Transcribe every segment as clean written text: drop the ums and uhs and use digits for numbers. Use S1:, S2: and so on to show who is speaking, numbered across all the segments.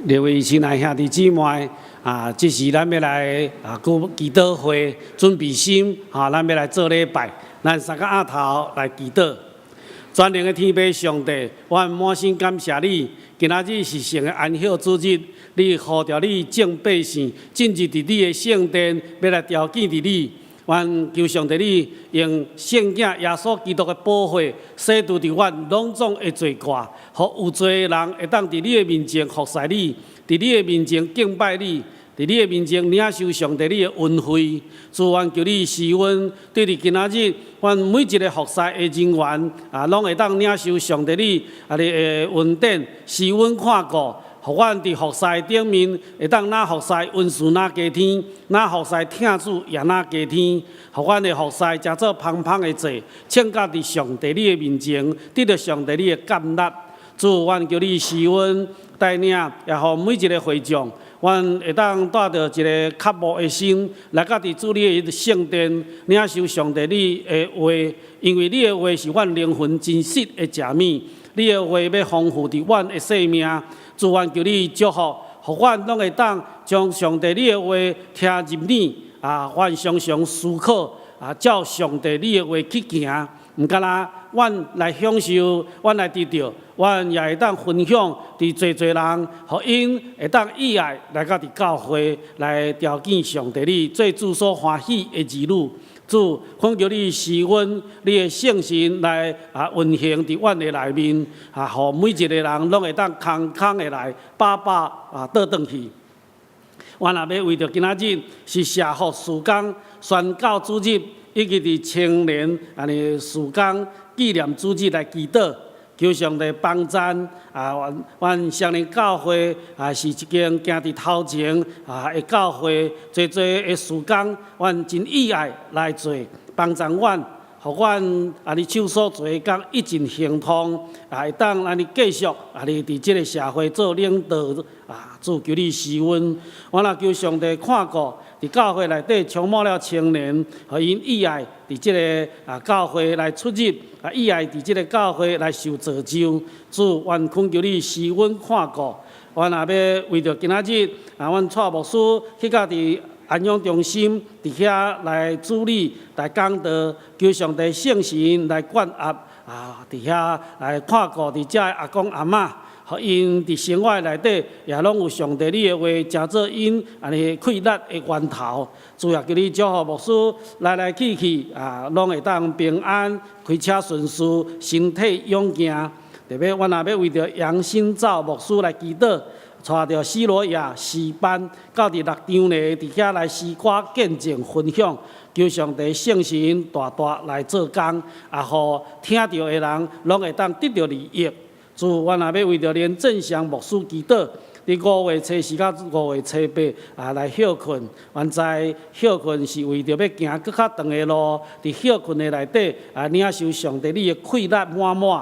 S1: 各位亲爱兄弟姊妹，这时咱要来祈祷会，准备心，咱要来做礼拜，咱三个额头来祈祷。全能的天父上帝，我满心感谢你，今仔日是圣的安息主日，你呼召你众百姓进入伫你的圣殿，要来朝见伫你。愿求上帝你用圣囝耶稣基督的宝血洗除伫阮拢总的罪过，互有罪的人会当伫你的面前服侍你，伫你的面前敬拜你，伫你的面前领受上帝你的恩惠。主，愿求你施恩，对伫今仔日，阮每一个服侍的人员拢会当领受上帝你的恩典，施恩看顾。互阮伫服侍顶面，会当哪服侍温顺哪加天，哪服侍听主也哪加天。互阮的服侍诚做芳芳的祭，请甲伫上帝你的面前，得到上帝你的感纳。主，阮求你施恩带领，也互每一个会众，阮会当带着一个渴慕的心，来到伫主你的圣殿，领受上帝你的话，因为你的话是阮灵魂真实的食面，你的话要丰富伫阮的生命。主，愿求你祝福，互阮拢会当将上帝你的话听入耳，阮常常思考，照上帝你的话去行。毋干啦，阮来享受，阮来得到，阮也会当分享伫侪人，互因会当意爱来到伫教会来朝见上帝你，做主所欢喜的儿女。主，恳求你施恩，你的圣神来运行伫阮的内面，互每一个人拢会当空空的来，饱倒转去。阮也要为着今仔日是社福事工宣教主日，以及伫青年事工纪念主日来祈祷。求上帝帮赞阮双年教会是一间行伫头前的教会，侪的事工，阮真意爱来做，帮赞阮，互阮手所做的工一尽行通，会当继续伫即个社会做领导主，求你施恩，我也求上帝看顾。伫教会内底充满了青年，互因意爱伫即个教会来出入，意爱伫即个教会来受造就。主，愿恳求你施恩看顾。阮也要为着今仔日，阮蔡牧师去到伫安养中心，伫遐来主理来讲道，求上帝圣神来管辖伫遐来看顾伫遮的阿公阿嬷。互因伫生活内底也拢有上帝你的话，诚做因快乐的源头。主也求你祝福牧师来去拢会当平安，开车顺遂，身体勇健。特别阮也要为着杨新造牧师来祈祷，带着西罗亚诗班到伫6场内，伫遐来诗歌见证分享。求上帝圣神大大来做工，互听到的人拢会当得到利益。主，阮也要为着连正祥牧师祈祷，伫5月初4到5月初8来休困。阮知休困是为着要行更较长的路，伫休困的内底领受上帝你的快乐满满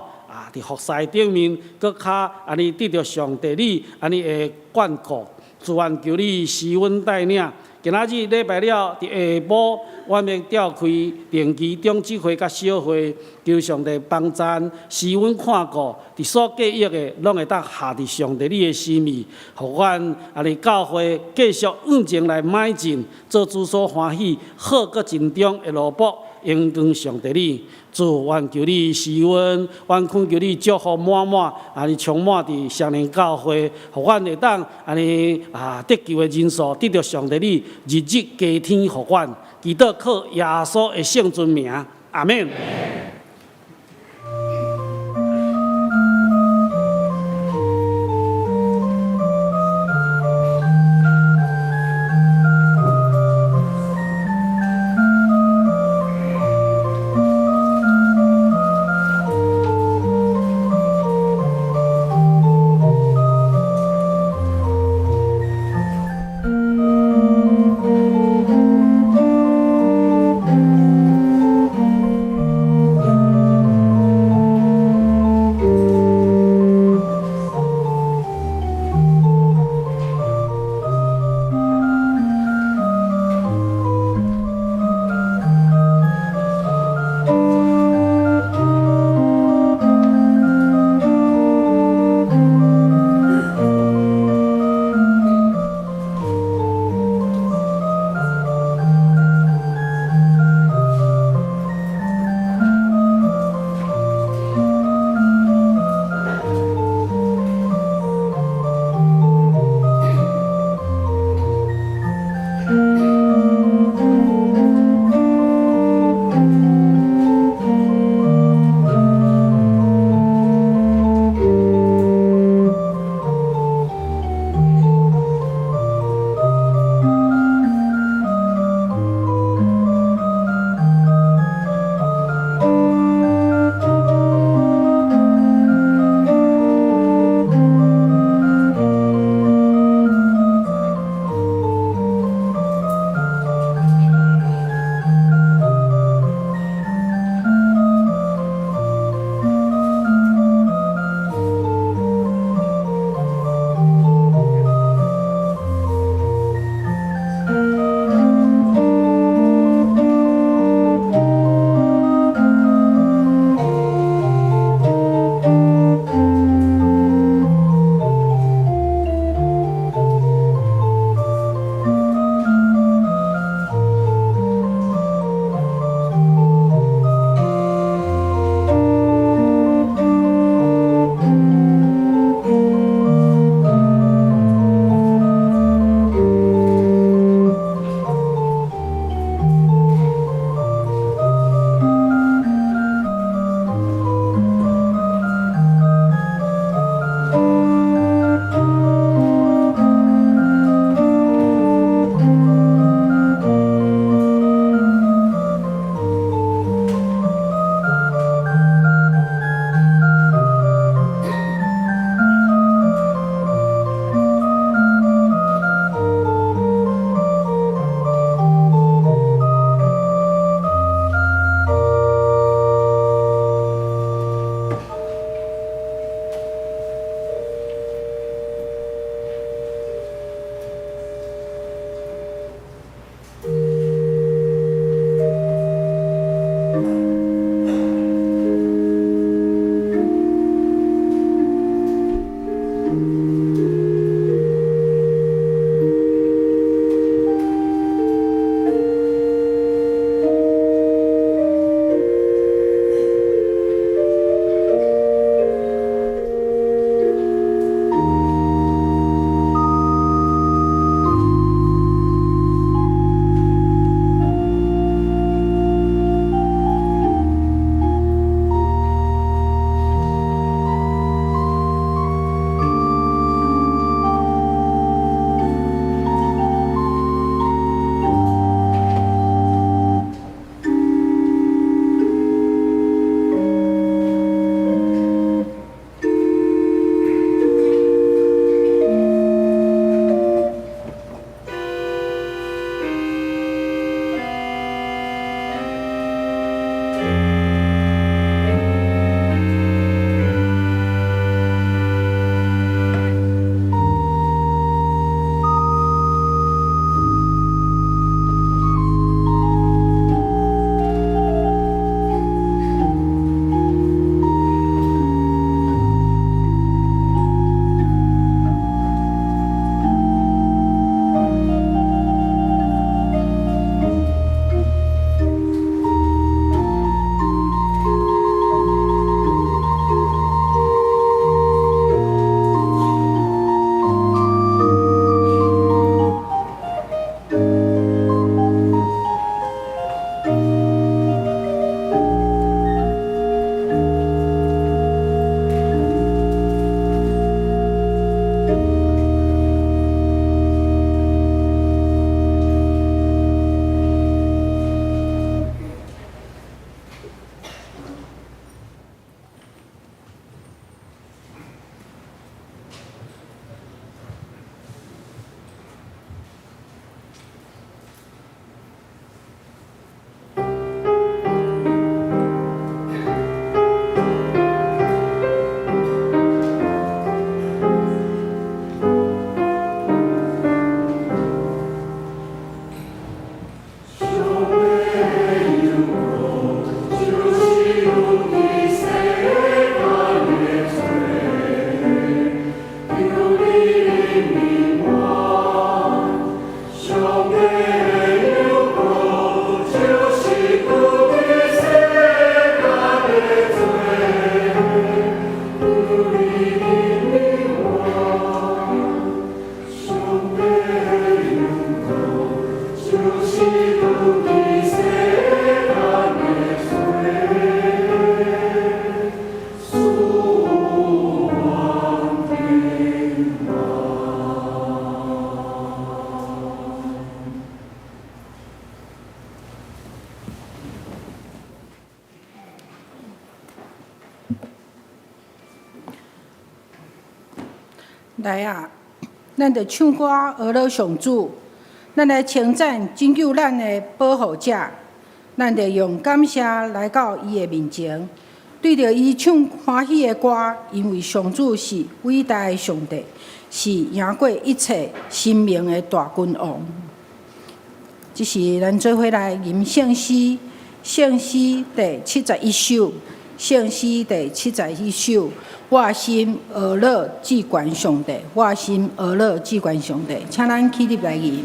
S1: 伫服侍顶面，更较得到上帝你的眷顾。主，愿求你施恩带领。今仔日礼拜了，伫下晡，阮要召开定期中集会甲小会，求上帝帮赞，施恩看顾，伫所计划的，拢会当下伫上帝你的心意，互阮教会继续往前来迈进，做主所欢喜、好搁尽忠的路步，荣光上帝你。主，愿求你施恩，愿恳求你祝福满满，充满伫双年教会，互阮会当得救的人数，得到上帝你日日加添互阮。祈祷靠耶稣的圣尊名，阿免。
S2: 来啊！咱着唱歌学了上主，咱来称赞拯救咱的保护者，咱着用感谢来到伊的面前，对着伊唱欢喜的歌，因为上主是伟大的上帝，是赢过一切生命的大君王。这是咱做伙来吟圣诗，圣诗第71首，圣诗第71首。我心俄勒至关上帝，我心俄勒至关上帝，请咱起立来吟。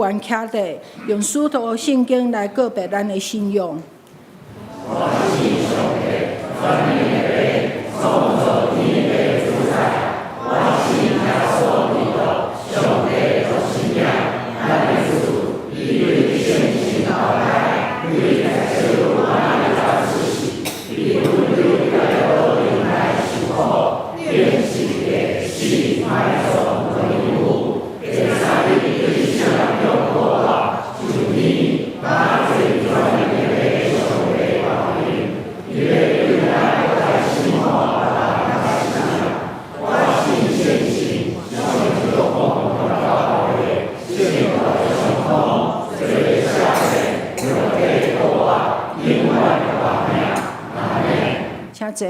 S2: 愿徛地，用使徒圣经来告白咱的信仰。请坐。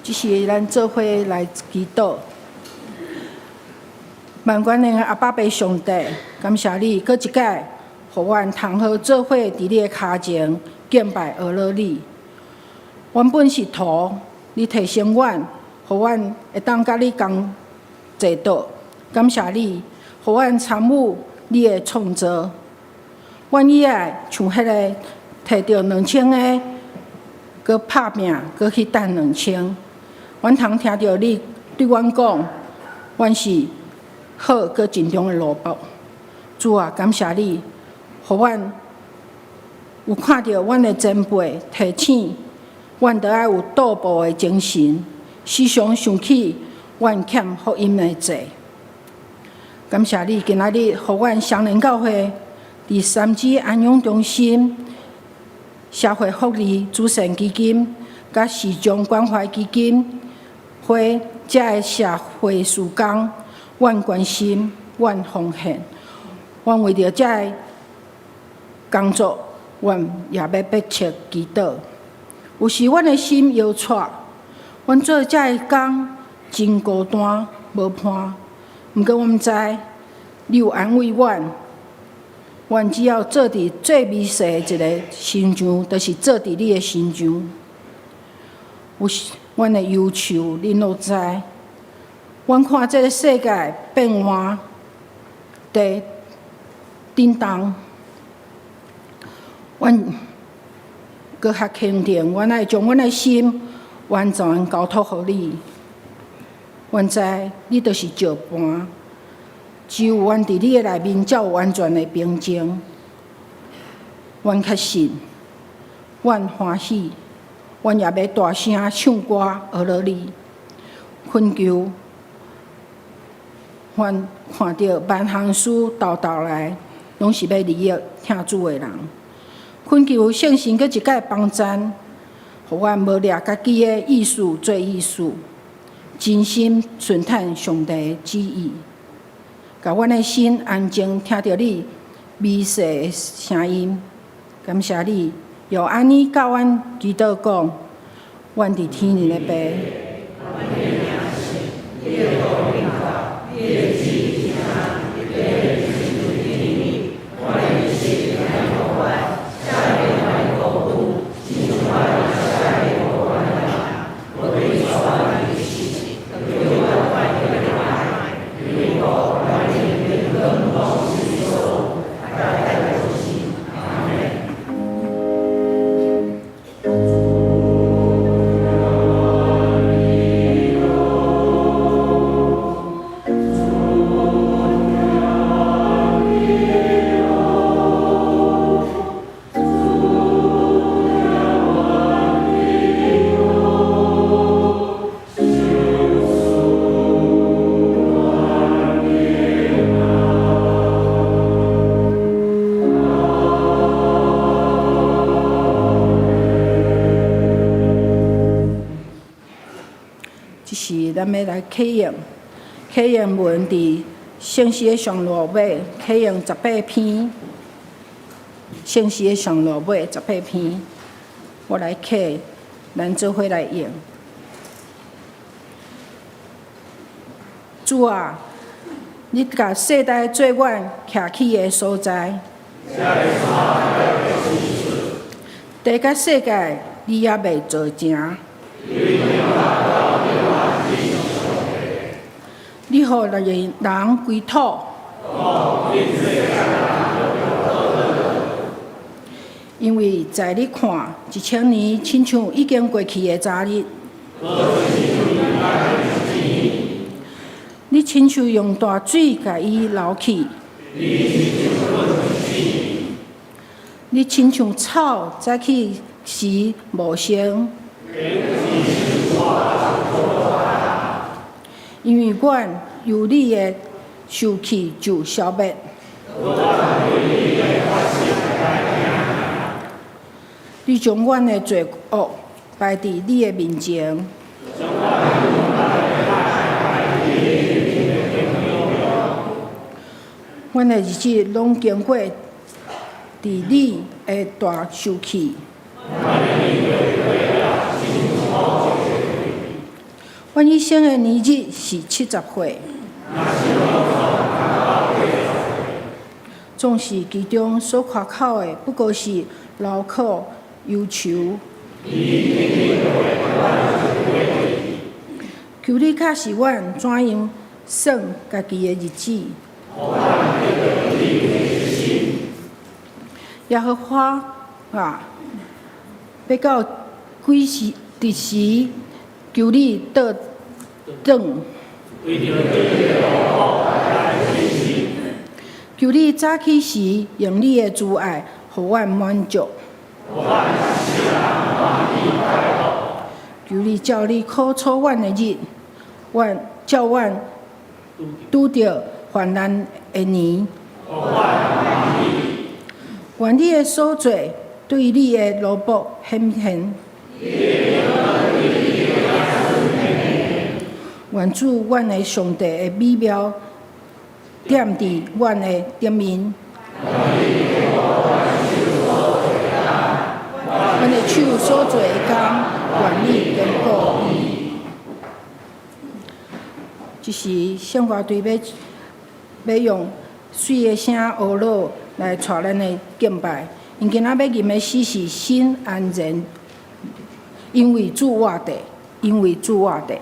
S2: 这是咱做伙来祈祷。万关的阿爸爸上帝，感谢你，搁一届，互阮通好做伙伫你的脚前敬拜俄罗你。原本是土，你提升阮，互阮会当甲你共坐倒。感谢你，互阮参与你的创造。阮以后像迄个摕到2000个，搁拍拼，搁去等2000。阮通听到你对阮讲，阮是好搁尽忠的萝卜。主啊，感谢你，互阮有看到阮的前辈提醒，阮着爱有倒步的精神，时常想起阮欠福音的债。感谢你，今仔日互阮双联教会第三支安养中心、社会福利慈善基金、甲视障关怀基金会这个社会事工，阮关心，阮奉献，阮为着这个工作，阮也要迫切祈祷。有时阮的心摇掣，阮做这个工真孤单无伴，毋过阮知你有安慰阮。阮只要做伫最微细的一个心上，就是做伫你的心上。有阮的忧愁，恁都知。阮看这个世界变化在震动，阮搁较肯定，阮爱将阮的心完全交托互你。阮知你就是石盘。只有阮伫你的内面，才有完全的平静。阮确信，阮欢喜，阮也要大声唱歌学了你。恳求，阮看到万行事斗来，拢是要利益听主的人。恳求圣神搁一届帮赞，互阮无掠家己的意思做意思，真心顺坦上帝的旨意。甲阮的心安静，听到你微细的声音。感谢你，又安尼教阮祈祷讲，阮伫天里的爸。咱要来启用，启用文伫圣诗的上落尾，启用18篇，圣诗的上落尾18篇，我来启，咱做伙来用。主啊，你甲世代做阮徛起的所在，地甲世界你也未做成。你互人归土。因为在你看，1000年亲像已经过去的昨日。你亲像用大水甲伊流去。你亲像草早起时无生。因为阮由你的受气就消灭。你将阮的罪恶摆伫你的面前。阮的日子拢经过伫你的大受气。阮一生的年日是70岁，总是其中所夸口的，不过是劳苦忧愁。求你较是阮怎样算家己的日子，耶和华啊，要到几时？伫时求你倒转，求你早起时用你的慈爱，互阮满足。求你照你苦楚阮的日，叫阮拄着患难的年。愿你的所做对你的奴仆显现。愿主阮的上帝的美妙点伫阮的顶面。阮的手所做的工，愿你坚固伊。即时圣歌队要用水的声学老来带咱的敬拜，因今仔要吟的诗是心安然，因为主活地，因为主活地。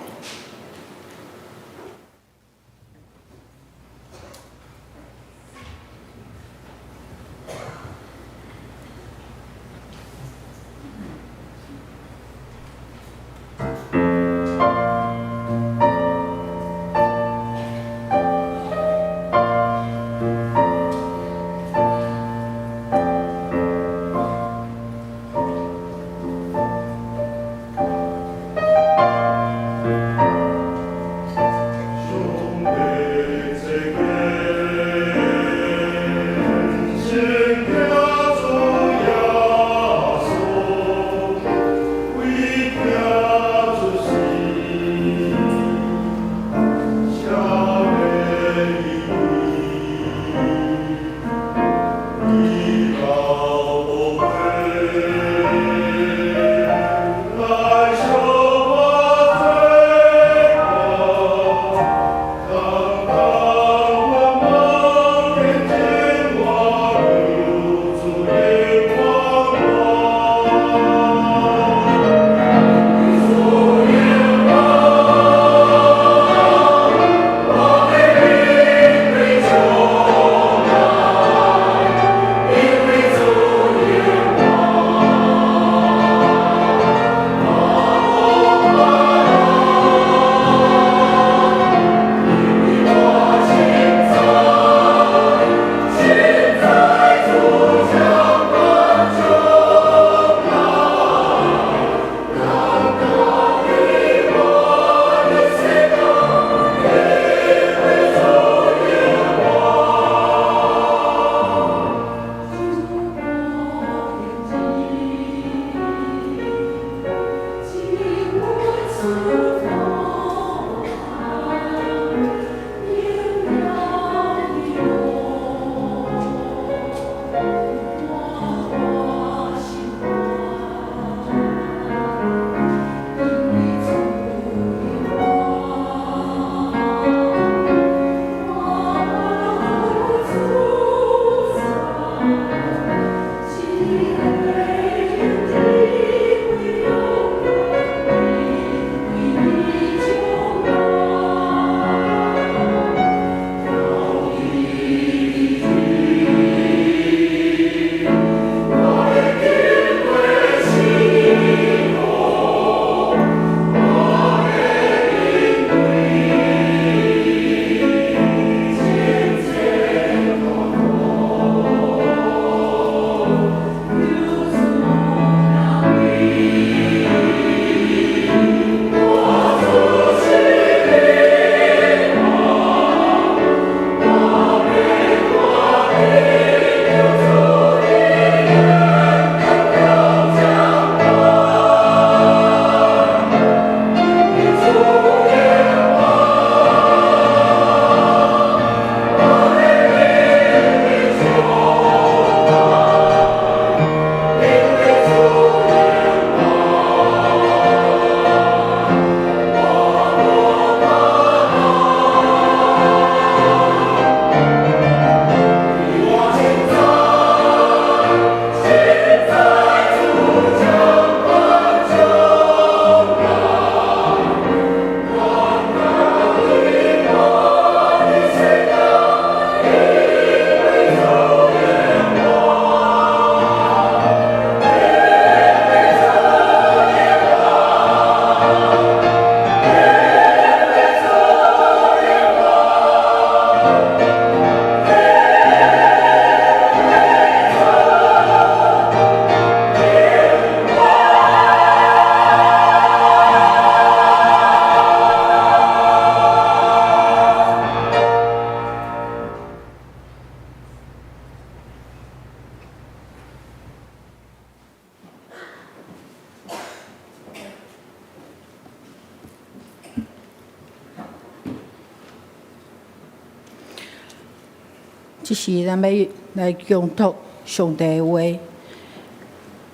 S2: 即是咱要来恭读上帝的话，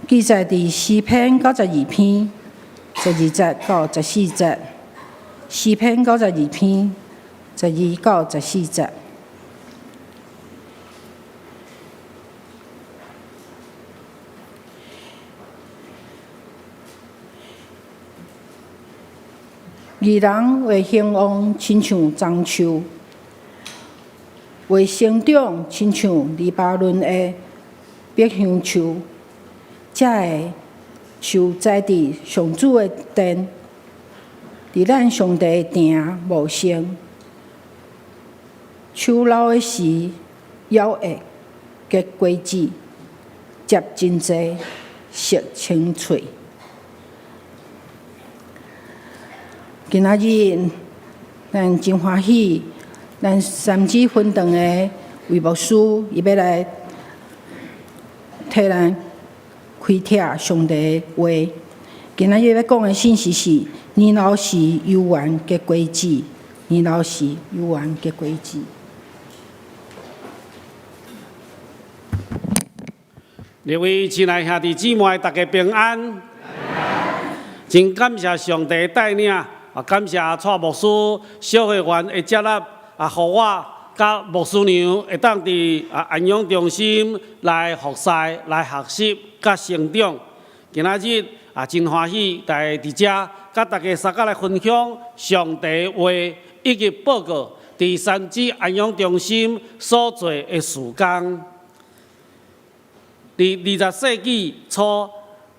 S2: 记载伫诗篇92篇12节到14节。诗篇92篇12到14节。义人会兴旺，亲像樟树；会生长，亲像黎巴嫩的百香树。才会受栽伫上主的殿，伫咱上帝的殿无声。树老的时，还会结果子，结真济，色青翠。今仔日，咱真欢喜，咱三子分堂的魏牧师，伊要来替咱开帖上帝的话。今仔日要讲的信息是：年老时有缘结果子，年老时有缘结果子。
S1: 各位亲爱兄弟姊妹，大家平安。真感谢上帝带领。感谢蔡牧师小会员的接纳，互我甲牧师娘会当伫安养中心来服侍、来学习、甲成长。今仔日真欢喜来伫遮，甲大家三个来分享上帝的话以及报告伫三子安养中心所做的事工。伫20世纪初，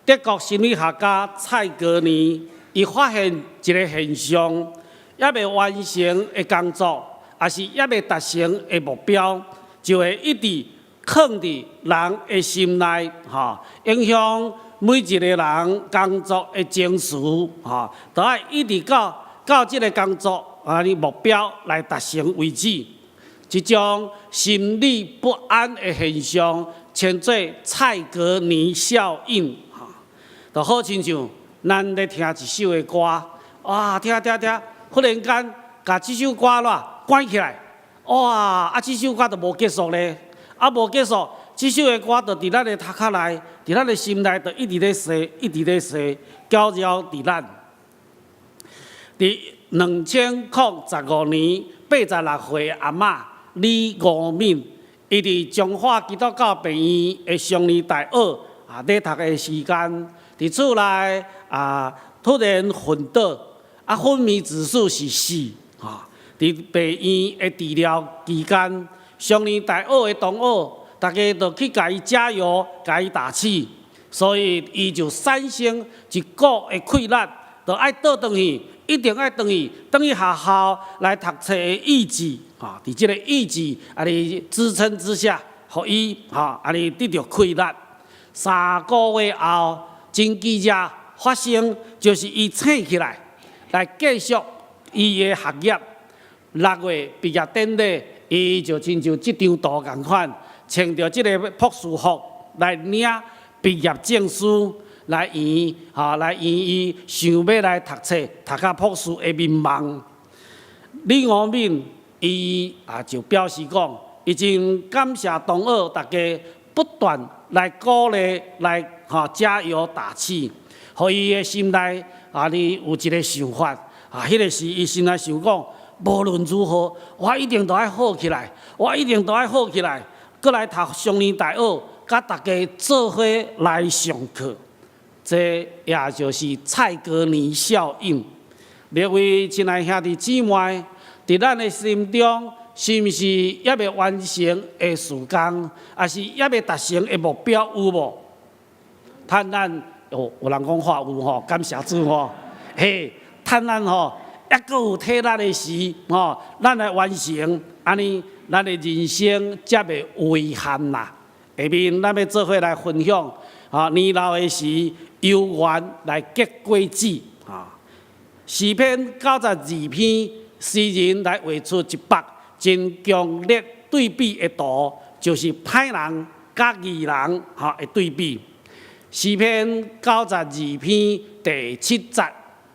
S1: 德国心理学家蔡格尼伊发现一个现象，还未完成的工作，也是还未达成的目标，就会一直藏伫人的心内，影响每一个人工作的情绪，都要一直到这个工作目标来达成为止。这种心理不安的现象，称作蔡格尼效应，就好亲像咱咧听一首的歌，听，忽然间把这首歌关起来，这首歌就无结束咧，无结束，这首的歌就伫咱的头壳内，伫咱的心内，就一直咧洗，一直咧洗，搅扰伫咱。伫2015年86岁的阿嬷李五敏，伊伫中华基督教病院的双年大学咧读的时间，伫厝内突然昏倒，昏迷指数是4，伫病院的治疗期间，双年大学的同学，大家就去甲伊加油，甲伊打气，所以伊就产生一股的气力，就爱倒转去，一定爱转去学校来读册的意志，伫即个意志尼支撑之下，互伊尼得到气力。3个月后，真奇迹发生，就是伊醒起来，来继续伊的学业。6月毕业典礼，伊就亲像这张图共款，穿着这个博士服来领毕业证书，来圆伊想要来读册，读到博士的面梦。李五敏伊就表示讲，已经感谢同学大家不断来鼓励，来加油打气，互伊的心内有一个想法，迄个是伊心内想讲，无论如何，我一定都要好起来，我一定都要好起来，搁来读双年大学，甲大家做伙来上课。这也就是蔡格尼效应。各位亲爱兄弟姊妹，伫咱的心中，是毋是还未完成的事工，还是还未达成的目标有无？趁咱有人讲话有吼，感谢主吼，趁咱还阁有体力的时，咱来完成，安尼咱的人生才袂遗憾啦。下面咱要做伙来分享，年老的时有缘来结果子，诗篇92篇，诗人来画出一幅真强烈对比的图，就是歹人甲义人的对比。诗篇92篇第7节，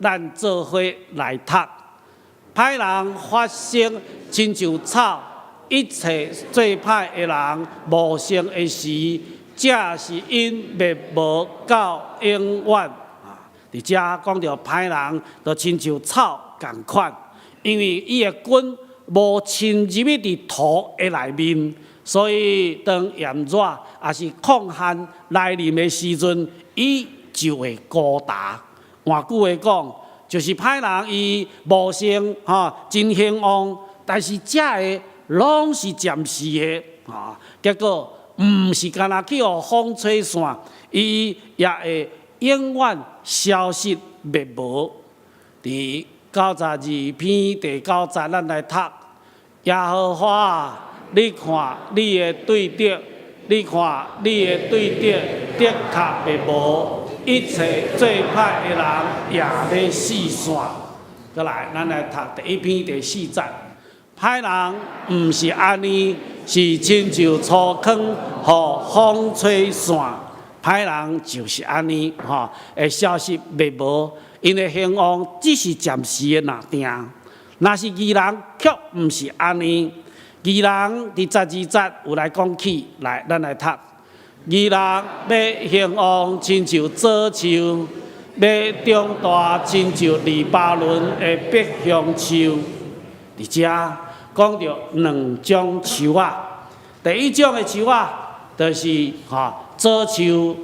S1: 咱做伙来读。歹人发生亲像草，一切做歹的人无成的时，这是因灭无到永远。伫遮讲到歹人，就亲像草共款，因为伊的根无侵入去伫土的内面，所以当炎热也是抗旱来临的时阵，伊就会高大。换句话讲，就是歹人伊无成真兴旺，但是遮个拢是暂时的结果毋是干那去互风吹散，伊也会永远消失灭无。伫92篇第9节，咱来读：耶和华啊，你看你的对敌，你看你的对敌，的确灭无，一切做歹的人也要四散。再来，咱来读第1篇第4节。歹人毋是安尼，是亲像粗糠，互风吹散。歹人就是安尼，会消失灭无，因的兴旺只是暂时的若定。若是义人，却毋是安尼。义人伫12节有来讲起，来，咱来读。义人要兴旺，亲像左树；要长大，亲像黎巴嫩的碧香树。伫遮讲到两种树啊，第一种的树啊，就是左树，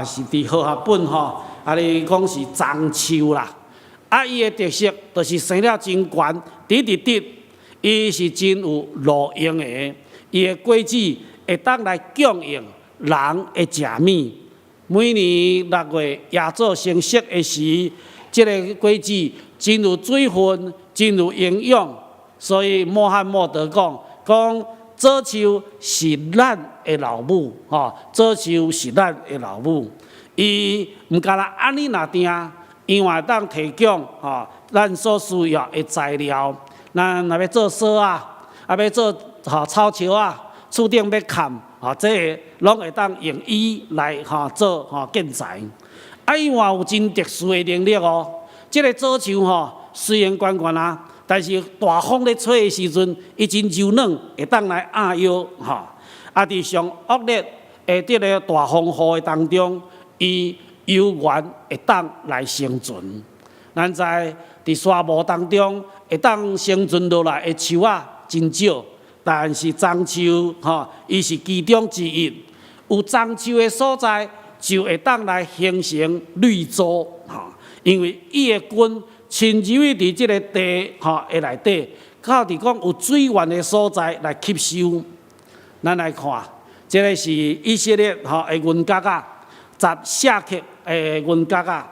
S1: 是伫和合本你讲是樟树啦。伊的特色就是生了真悬，直直直，伊是真有路用的。伊的果子会当来供应人的食物。每年6月亚做成熟的时，这个果子真有水分，真有营养。所以穆罕默德讲左树是咱的老母，左树是咱的老母。伊毋干那安尼若定，因为当提供咱所需要的材料。咱若要做锁啊，要做草树啊，厝顶要砍，这个拢会当用伊来做建材。伊嘛有真特殊的能力哦。这个左树虽然悬悬啊，但是大风咧吹的时阵，伊真柔软，会当来压腰伫上恶劣的这个大风雨的当中，伊悠然会当来生存。咱知伫沙漠当中会当生存落来的树啊真少，但是樟树伊是其中之一。有樟树的所在，就会当来形成绿洲因为伊的根侵入去伫即个地的内底，靠伫讲有水源的所在来吸收。咱来看，这个是以色列的云角啊，十舍克的云角啊。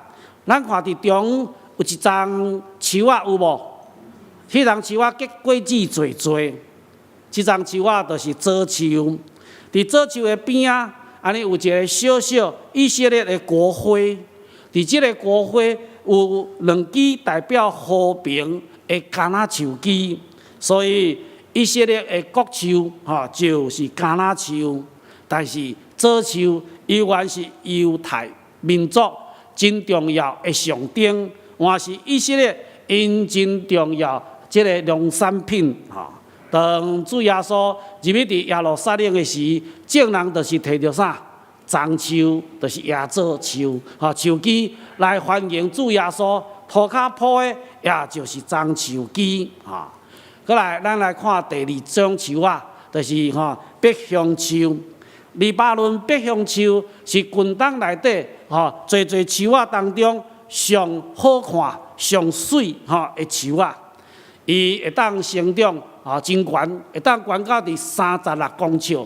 S1: 咱看伫中有一丛树啊，有无？迄丛树啊结果子侪侪，即丛树啊就是左树。伫左树的边啊，安尼有一个小小以色列的国徽。伫即个国徽有2支代表和平的橄榄树枝，所以以色列的国树就是橄榄树。但是左树依然是犹太民族真重要的象征，也是以色列因真重要这个农产品当主耶稣入去伫耶路撒冷的时，众人就是摕着啥？樟树就是椰枣树，树枝来欢迎主耶稣，涂骹铺的也就是樟树枝。过来，咱来看第2种树啊，就是碧香树。黎巴嫩碧香树是群岛内底侪树啊当中上好看、上水的树啊。伊会当生长真悬，会当悬到伫36公尺。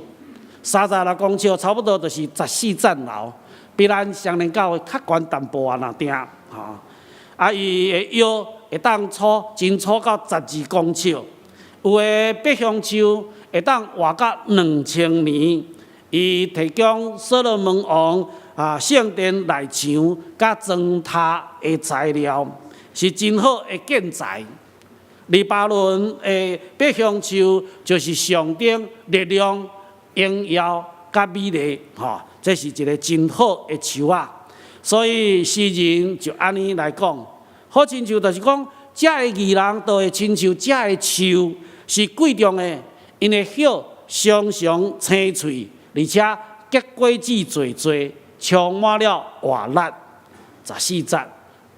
S1: 36公尺差不多就是14层楼，比咱双连狗的较悬淡薄啊，若定伊的腰会当粗，真粗到12公尺。有的碧香树会当活到2000年。伊提供所罗门王圣殿内墙甲砖塔的材料，是真好的建材。黎巴嫩的碧香树就是象征力量、荣耀甲美丽，这是一个真好的树啊。所以诗人就安尼来讲，好亲像就是讲，遮个义人都会亲像遮个树是贵重的，因的叶常常青翠，而且结果子侪侪，充满了活力。14节，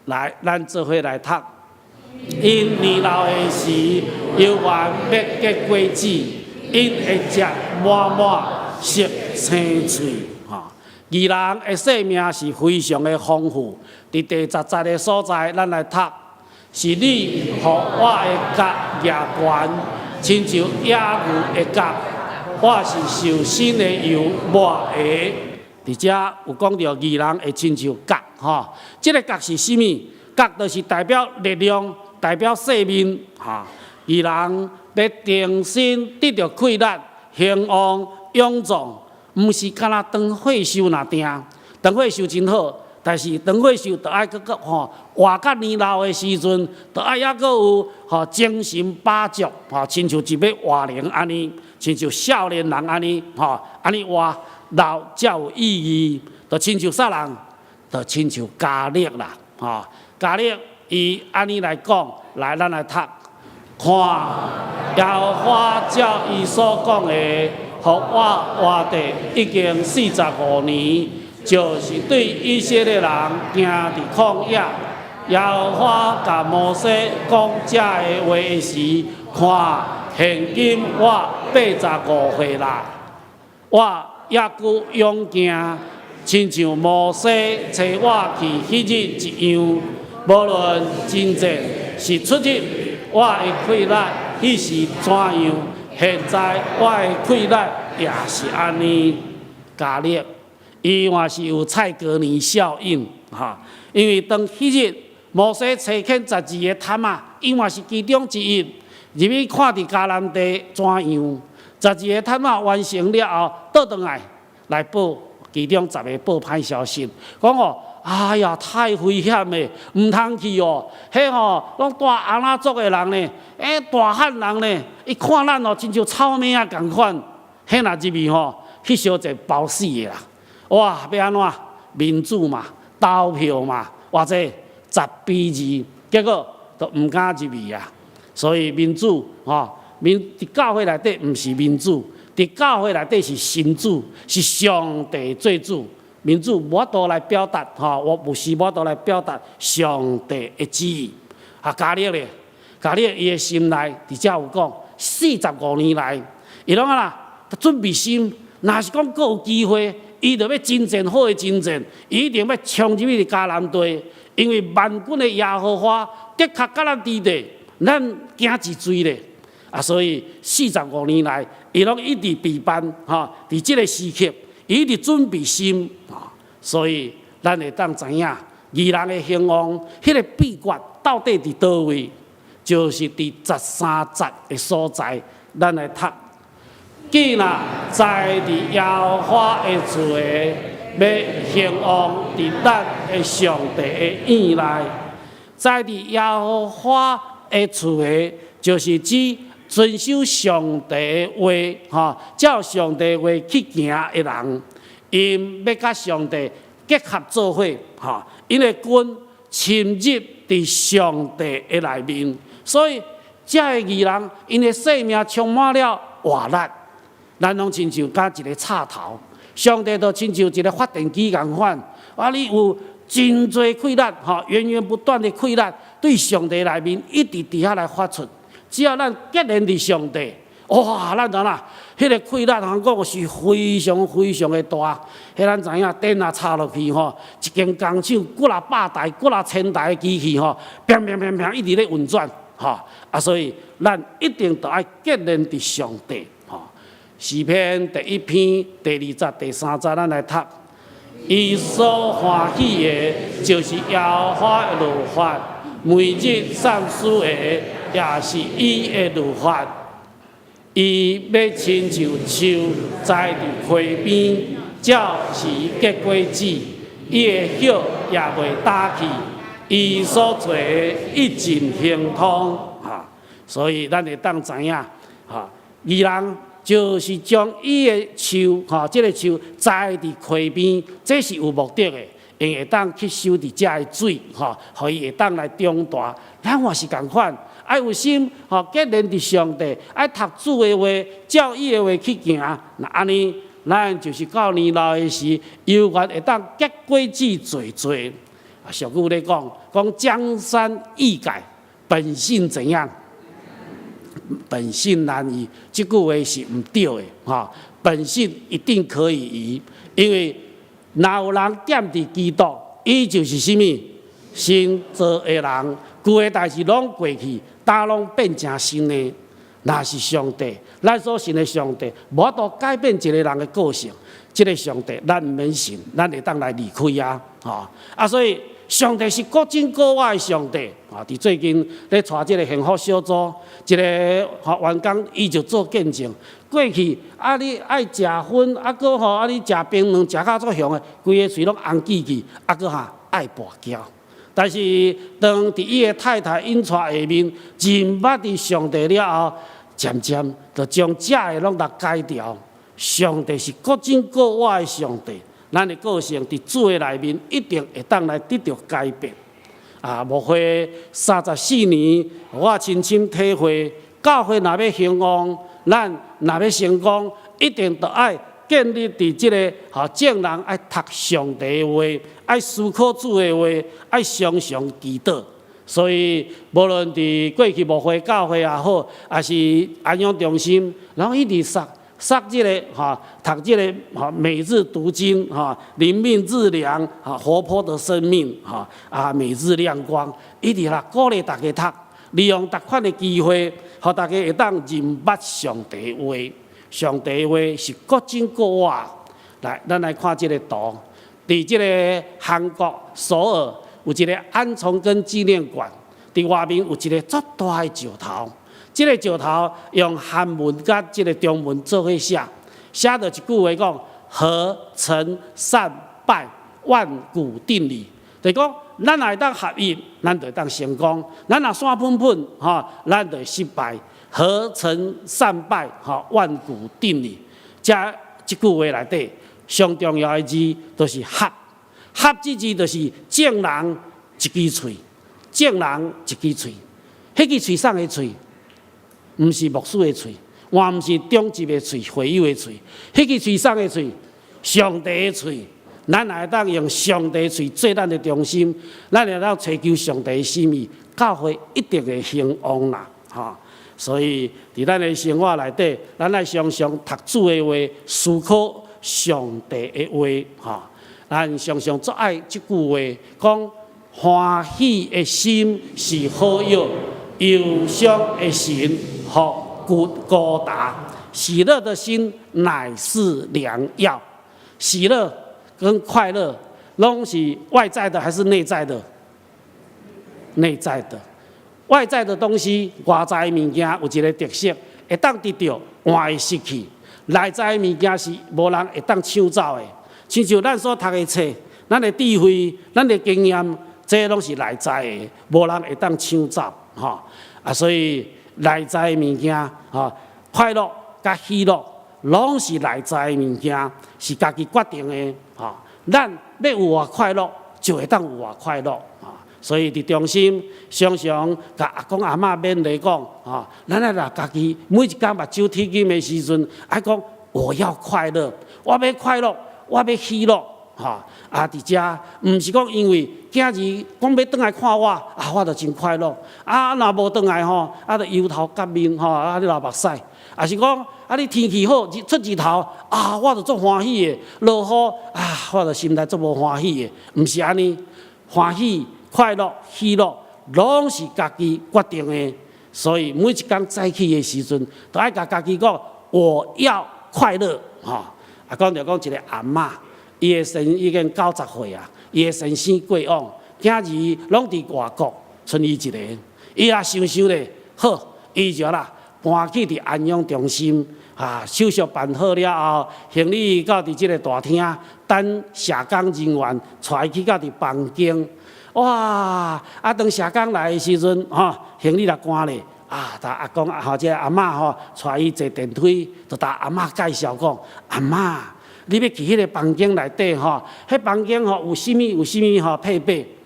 S1: 来，咱做伙来读。因年老的时，犹原要结果子，因会结满满色青翠。义人的生命是非常的丰富。伫第10节的所在，咱来读。是你，予我的角牙悬，亲像野牛的角。我是受新的油抹的。伫遮有讲到义人会亲像角，即个角是啥物？角就是代表力量，代表生命，义人要定心得到快乐、兴旺、勇壮，毋是干那当退休那定，当退休真好。但是当退休，就爱活到年老的时阵，就爱还阁有精神饱足，亲像一尾活灵安尼，亲像少年人安尼，安尼活老才有意义。就亲像啥人？就亲像加勒啦，加勒伊安尼来讲，来咱来读，看耶和华照伊所讲的，予我活地已经45年。就是对以色列人行伫旷野，耶和华甲摩西讲这个话的时，看现今我85岁啦，我也阁勇行，亲像摩西找我去迄日一样。无论真正是出日，我的快乐迄时怎样，现在我的快乐也是安尼。加勒。伊嘛是有蔡格尼效应，因为当迄日摩西查看12个坛啊，伊嘛是其中一日，入去看伫迦南地怎样，12个坛啊完成了后，倒转来报其中10个报歹消息，讲哎呀太危险嘞，唔通去哦，迄拢大阿拉族的人呢，大汉人呢，伊看咱亲像草蜢啊共款，迄若入去去小者包死的啦。哇，要安怎？民主嘛，投票嘛，或者10比2，结果都唔敢入去啊。所以民主，伫教会内底唔是民主，伫教会内底是神主，是上帝做主。民主无法度来表达，我不是无法度来表达上帝的旨意。加勒咧，加勒伊的心内，伫遮有讲45年来，伊拢准备心，若是讲阁有机会。伊就要真正好的真正，伊一定要冲入去迦南地，因为万军的耶和华的确甲咱伫地，咱惊一水咧。所以45年来，伊拢一直备班，伫即个时刻，伊一直准备心，所以咱会当知影，义人的兴旺，迄个秘诀到底伫倒位？就是伫13节的所在，咱来读。既然在伫耶和华的厝诶，要兴旺伫咱的上帝的院内，在伫耶和华的厝诶，就是指遵守上帝的话，照上帝的话去行的人，因要甲上帝结合做伙，因的根深入伫上帝的内面，所以这个义人，因的生命充满了活力。咱拢亲像甲一个插头，上帝就亲像一个发电机共款，你有真多快乐，源源不断的快乐，对上帝内面一直伫遐来发出。只要咱结连伫上帝，哇，咱迄个快乐通讲是非常非常的大。迄咱知影电插落去一间工厂，几啊百台、几啊千台的机器砰砰砰砰一直咧运转，所以咱一定都爱结连伫上帝。诗篇第1篇第2节、第3节，咱来读。伊所欢喜的，就是耶和华的律法，每日散书的，也是伊的律法。伊要亲像树栽伫溪边，照时结果子，伊的叶也袂打去，伊所做的一尽亨通。所以咱会当知影，义人。就是将伊的树，这个树栽伫溪边，这是有目的的，因会当去收伫遮的水，互伊会当来长大。咱也是共款，爱有心结连伫上帝，爱读主的话、照伊的话去行。那安尼，咱就是到年老的时，犹原会当结果子最多。俗语咧讲江山易改，本性怎样？本性难移，这句话是唔对的本性一定可以移，因为若有人踮伫基督，伊就是什么？新造的人，旧的代志拢过去，大拢变成新的。那是上帝，咱所信的上帝，无法度改变一个人的个性。这个上帝，咱唔免信，咱会当来离开所以上帝是各种各外的上帝伫最近咧带这个幸福小组，一个员工伊就做见证。过去你爱食薰，搁你食冰卵，食到足香的，规个嘴拢红记记，搁爱跋筊。但是当伫伊的太太引带下面，认捌伫上帝了后，渐渐就将假的拢改掉。上帝是各种各外的上帝，咱的个性伫主的内面一定会当来得到改变。莫非34年，我亲身体会，教会若要兴旺，咱若要成功，一定着爱建立伫即个正人爱读上帝的话，爱思考主的话，爱常常祈祷。所以无论伫过去牧会教会也好，还是安养中心，然后一直杀这个读这个每日读经灵命日粮活泼的生命每日亮光，一直鼓励大家读，利用逐款的机会，互大家会当认捌上帝的话。上帝的话是各种各外。来，咱来看这个图，伫这个韩国首尔有一个安重根纪念馆，伫外面有一个足大的石头。这个石头用韩文甲这个中文做伙写着一句话讲：合成善败，万古定理。就是讲，咱若会当合一，咱就会当成功；咱若散喷喷，咱就会失败。合成善败，万古定理。这句话内底上重要的字就是合。合这字就是正人一支嘴，正人一支嘴。迄支嘴上的嘴，唔是牧师的嘴，也唔是中级的嘴、会友的嘴。迄支嘴上的嘴，上帝的嘴。咱也会当用上帝的嘴做咱的中心，咱会当追求上帝的心意，教会一定会兴旺啦，所以伫咱的生活内底，咱爱常常读主的话，思考上帝的话，咱常常做爱即句话，讲欢喜的心是好药，忧伤的心互孤达，喜乐的心乃是良药。喜乐跟快乐，拢是外在的还是内在的？内在的。外在的东西，外在的物件有一个特色，会当得到，也会失去。内在的物件是无人会当抢走的，亲像咱所读的册、咱的智慧、咱的经验，这拢是内在的，无人会当抢走。所以内在的物件，快乐甲喜乐，拢是内在的物件，是家己决定的。咱要有偌快乐，就会当有偌快乐。所以伫中心常常甲阿公阿嬷勉励讲，咱来家己每一天目睭铁金的时阵，爱讲我要快乐，我要快乐，我要喜乐，伫遮毋是讲因为囝儿讲要转来看我，我就真快乐，若无转来就忧头甲面，你流目屎，也是讲你天气好出日头，我就足欢喜的，落雨我就心内足无欢喜的，毋是安尼，欢喜。快乐、喜乐，拢是家己决定的。所以每一天早起的时阵，都爱甲家己讲：我要快乐。讲着讲一个阿嬷，伊的先已经90岁啊，伊的先生过往，囝儿拢伫外国，剩伊一个。伊也想想咧，好，伊就搬去伫安养中心，手续办好了后，行李到伫即个大厅，等社工人员带去到伫房间。哇！当社工来的时阵，行李也赶咧，阿公即个阿嬷带伊坐电梯，就甲阿嬷介绍讲：阿嬷，你要去迄个房间内底迄房间有啥物配备？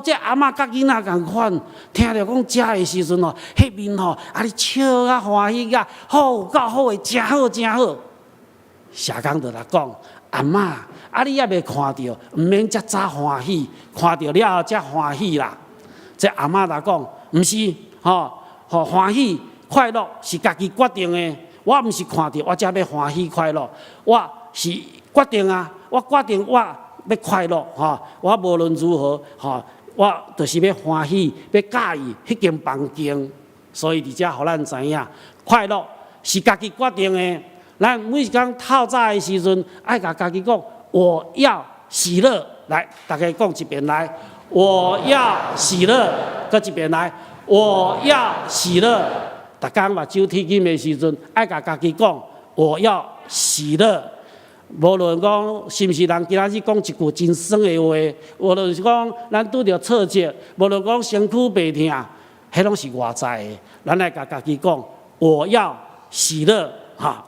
S1: 这阿嬷甲囡仔共款，听着讲食的时阵迄面你笑啊欢喜啊，好够好诶，真好真好。社工就来讲，阿嬷，你还未看到，毋免遮早欢喜，看到了后才欢喜啦。这阿嬷来讲，毋是，欢喜快乐是家己决定的。我毋是看到，我才要欢喜快乐。我是决定啊，我决定我要快乐，我无论如何，我就是要欢喜，要介意迄间房间。所以伫遮，互咱知影，快乐是家己决定的。咱每一天透早的时阵，爱甲家己讲，我要喜乐。来，大家讲一遍来，我要喜乐。搁一遍来，我要喜乐。逐天目睭天金的时阵，爱甲家己讲，我要喜乐。无论讲是毋是人今仔日讲一句真酸的话，无论是讲咱拄着挫折，无论讲身躯白痛，迄拢是外在的。咱来甲家己讲，我要喜乐。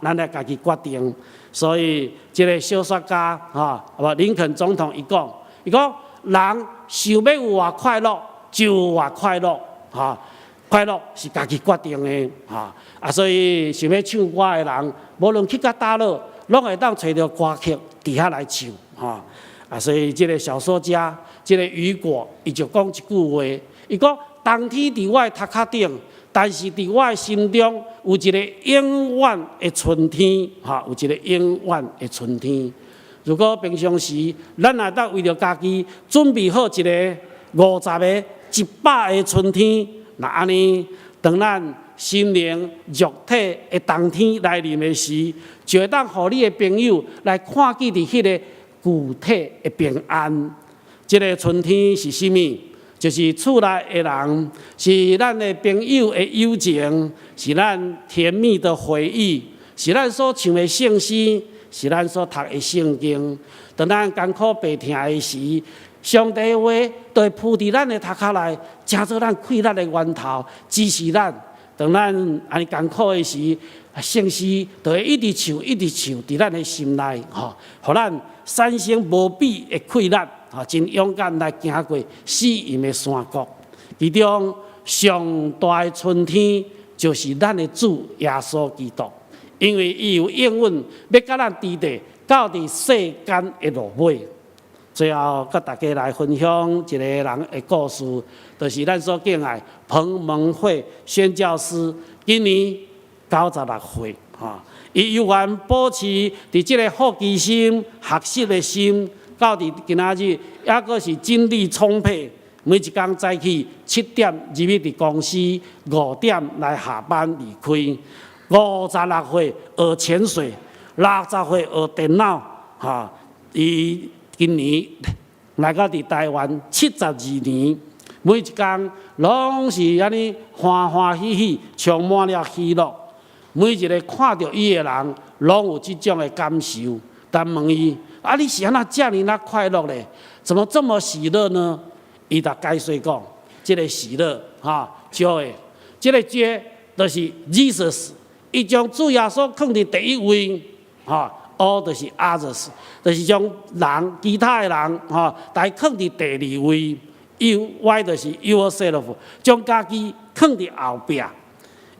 S1: 咱来家己决定，所以这个小说家林肯总统伊讲，人想要有偌快乐就有偌快乐，快乐是家己决定的，所以想要唱歌的人，无论去到倒落，拢会当找到歌曲伫遐来唱，所以这个小说家，这个雨果，伊就讲一句话，伊讲冬天伫我的头壳顶。但是伫我的心中有一个永远的春天，有一个永远的春天。如果平常时咱也当为着家己准备好一个50个、100个春天，那安尼，当咱心灵、肉体的冬天来临的时，就会当互你的朋友来看见伫迄个具体的平安。这个春天是甚物？就是厝内的人，是咱的朋友的友情，是咱甜蜜的回忆，是咱所唱的圣诗，是咱所读的圣经。当咱艰苦白痛的时，上帝的话就会铺伫咱的头壳内，成做咱快乐的源头，支持咱。当咱安尼艰苦的时，圣诗就会一直唱，一直唱伫咱的心内，互咱产生无比的快乐。真勇敢来行过死荫的山谷，其中上大的春天就是咱的主耶稣基督，因为伊有应允要甲咱伫地到伫世间的落尾。最后，甲大家来分享一个人的故事，就是咱所敬爱彭蒙惠宣教师，今年96岁，伊依然保持伫即个好奇心、学习的心。到伫今仔日，还阁是精力充沛。每一天早起7点入去伫公司，5点来下班离开。56岁学潜水，60岁学电脑，伊今年来到伫台湾72年，每一天拢是安尼欢欢喜喜，充满了喜乐。每一个看到伊的人，拢有即种的感受。但问伊。你是安那这样快乐呢？怎么这么喜乐呢？伊就解释讲，这个喜乐joy，这个 joy 就是 Jesus， 伊将主耶稣放伫第一位，all 就是 others， 就是将人其他的人来放伫第二位。Y 就是 yourself， 将家己放伫后壁。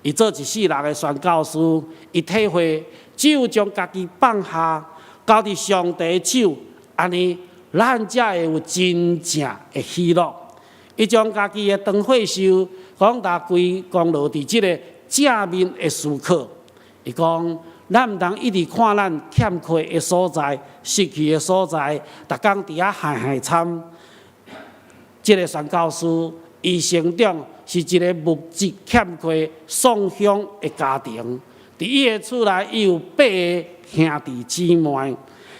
S1: 伊做一世人的宣教师，伊体会只有将家己放下。交伫上帝手，安尼咱才会有真正的喜乐。伊将家己的长岁寿讲大规讲落伫即个正面的思考。伊讲，咱毋通一直看咱欠缺的所在、失去的所在，逐工伫遐害惨。即个宣教师，伊成长是一个物质欠缺、丧乡的家庭。伫伊的厝内，伊有8个兄弟姊妹，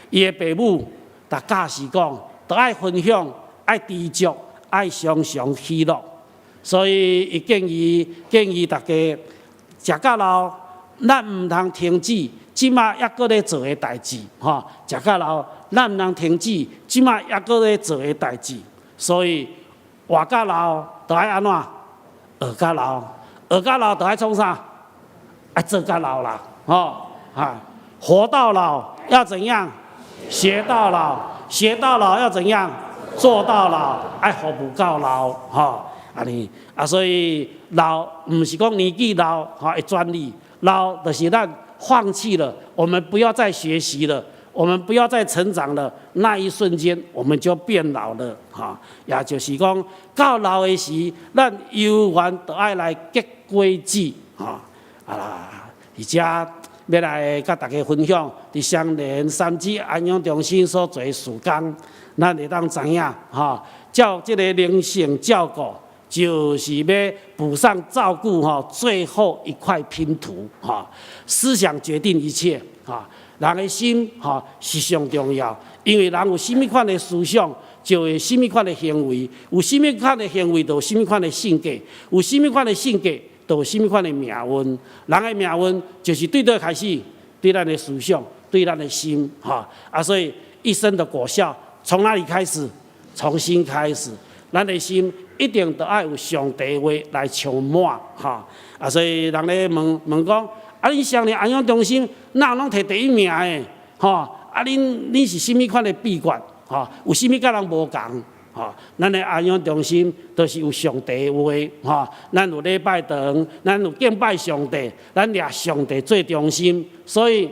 S1: 伊的父母，逐假是讲，都爱分享，爱知足，爱常常喜乐。所以，伊建议大家食到老，咱毋通停止，即马还搁咧做的代志，食到老，咱毋通停止，即马还搁咧做的代志。所以，活到老，都爱安怎？学到老，学到老，都爱创啥？爱做到老啦，活到老要怎样？学到老，学到老要怎样？做到老，爱服务到老，哈，安尼啊，所以老唔是讲年纪老哈的专利，老就是咱放弃了，我们不要再学习了，我们不要再成长了，那一瞬间我们就变老了，哈，也就是讲到老的时，咱犹原都爱来结果子，哈，啊啦，而且要来甲大家分享，伫双连三支安养中心所做事工。咱会当知影，哈，照这个灵性照顾，就是要补上照顾哈最后一块拼图哈。思想决定一切哈，人的心哈是上重要，因为人有甚物款的思想，就有甚物款的行为，有甚物款的行为，就有甚物款的性格，有甚物款的性格，就有甚物款的命运。人的命运就是对倒开始，对咱的思想，对咱的心哈啊，所以一生的果效。从哪里开始？从心开始，咱的心一定都要有上帝话来充满哈啊！所以人咧问讲，啊，你双连安养中心哪拢摕第一名的？哈啊，恁是甚物款的秘诀？哈，有甚物甲人无共？哈，咱的安养中心都是有上帝话哈，咱有礼拜堂，咱有敬拜上帝，咱掠上帝最中心，所以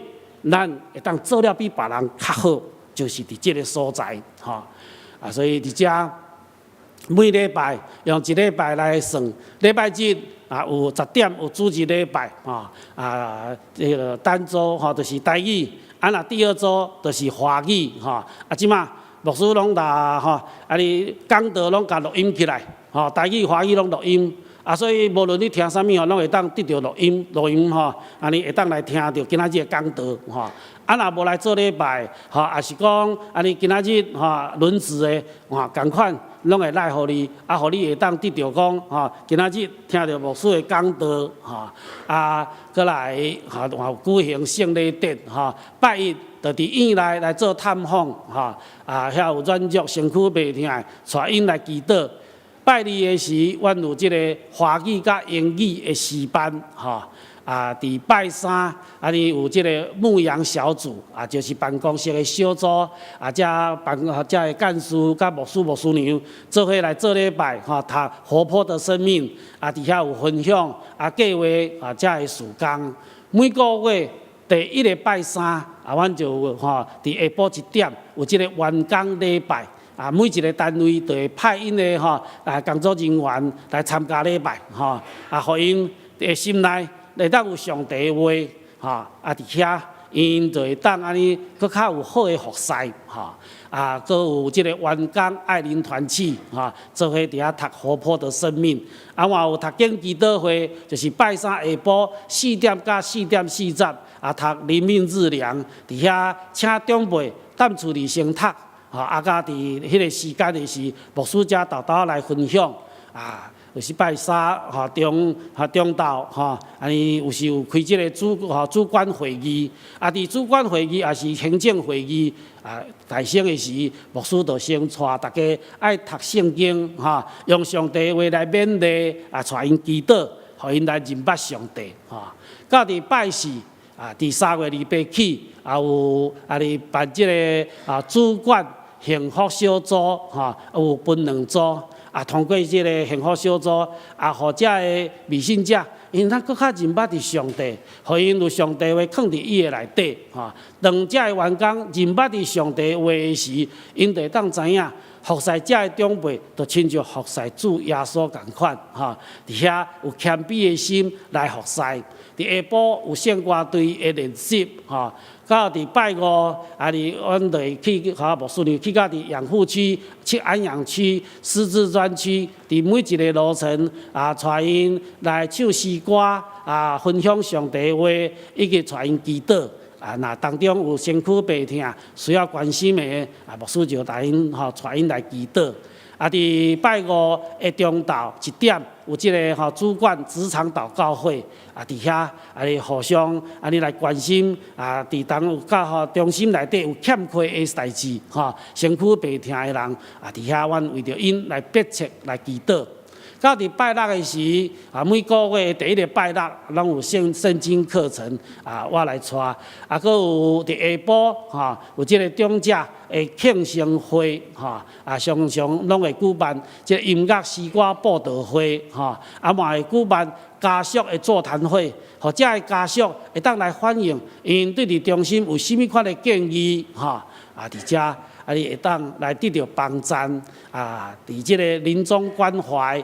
S1: 咱会当做了比别人较好。就是伫这个所在，哈啊，所以伫遮每礼拜用一礼拜来算，礼拜日啊有10点有主日礼拜，这个单周哈就是台语，若第二周就是华语，哈啊，即马牧师拢打哈，你讲道拢甲录音起来，哈台语华语拢录音。啊，所以无论你听啥物吼，拢会当得到录音吼，安尼会当来听到今仔日的讲道吼。啊，若无来做礼拜，吼，也是讲安尼今仔日吼轮值的吼，共款拢会来互你，啊，互你会当得到讲吼，今仔日听到牧师的讲道吼，啊，过来吼举行圣礼典吼，拜一就伫院内来做探访吼，啊，遐有软弱身躯袂疼的，带因来祈祷。拜二的时，阮有即个华语甲英语的诗班，吼啊，伫拜三，尼有即个牧羊小组，啊，就是办公室的小组，啊，遮的干事甲牧师牧师娘做伙来做礼拜，吼，读活泼的生命，啊，伫遐有分享，啊，计划啊，遮的事工，每个月第一个拜三，啊，阮就吼伫下晡1点有即个员工礼拜。啊，每一个单位都会派因的吼工作人员来参加礼拜吼，啊，互因的心内会当有上帝的话吼，啊，伫遐因就会当安尼搁较有好的服侍吼，啊，搁有即个员工爱邻团契吼，做伙伫遐读活泼的生命，啊，我有读经祈祷会，就是拜三下晡4点到4点40，啊，读灵命日粮，伫遐请长辈踮厝里先读。啊，甲伫迄个时间的是牧师家豆豆来分享啊，就是拜三中昼安尼有时有开即个主管会议，啊，伫主管会议也是行政会议啊，大声的时牧师就先带大家爱读圣经用上帝话来勉励啊，带因祈祷，互因来认捌上帝到伫拜四啊，伫3月28起也有哩办即个主管。幸福小组有分2组啊，通过即个幸福小组啊，互遮的未信者，因咱搁较认捌伫上帝，互因有上帝话放伫伊的内底当遮的员工认捌伫上帝话的时，因就会当知影，服侍遮的长辈，就亲像服侍主耶稣共款伫遐有谦卑的心来服侍，伫下晡有圣歌队的练习到伫拜5，阮就会去牧师娘去到伫养护区、去安养区、师资专区，伫每一个路程带因来唱诗歌分享上帝话，以及带因祈祷若当中有身躯袂疼需要关心的牧师就带因带因来祈祷。伫拜5的中昼1点有即个主管职场祷告会伫遐互相安尼来关心伫当有到中心内底有欠缺的代志身躯袂疼的人伫遐，阮为着因来迫切来祈祷。到伫拜六的时，每个月第一个拜六，拢有圣经课程我来带，搁有伫下晡有即个长者的庆生会常常拢会举办即个音乐诗歌布道会嘛会举办家属的座谈会，或者的家属会当来反映因对伫中心有甚物款的建议伫遮。你会当来得到帮赞伫即个临终关怀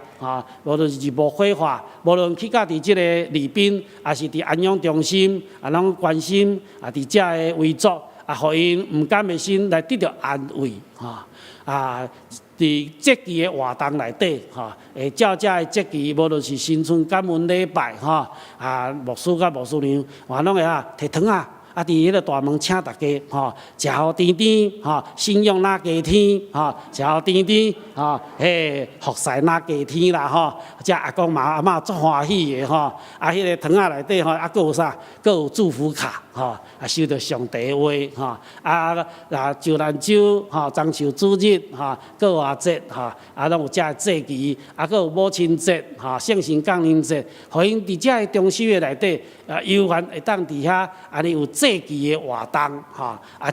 S1: 无论是无火化，无论去到伫即个礼宾，也是伫安养中心拢关心伫遮的遗族互因毋甘的心来得到安慰伫节期的活动内底会照遮的节期，无论是新春感恩礼拜牧师甲牧师娘拢会摕糖伫迄个大门请大家食好甜甜信仰哪加天食好甜甜福赛哪加天啦遮阿公嘛阿嬷足欢喜的迄个糖仔内底搁有啥？搁有祝福卡收到上帝的话就兰州中秋主日搁有节拢有遮个节期搁有母亲节圣神降临节，互因伫遮个中秋的内底游玩会当伫遐安尼有节期的活动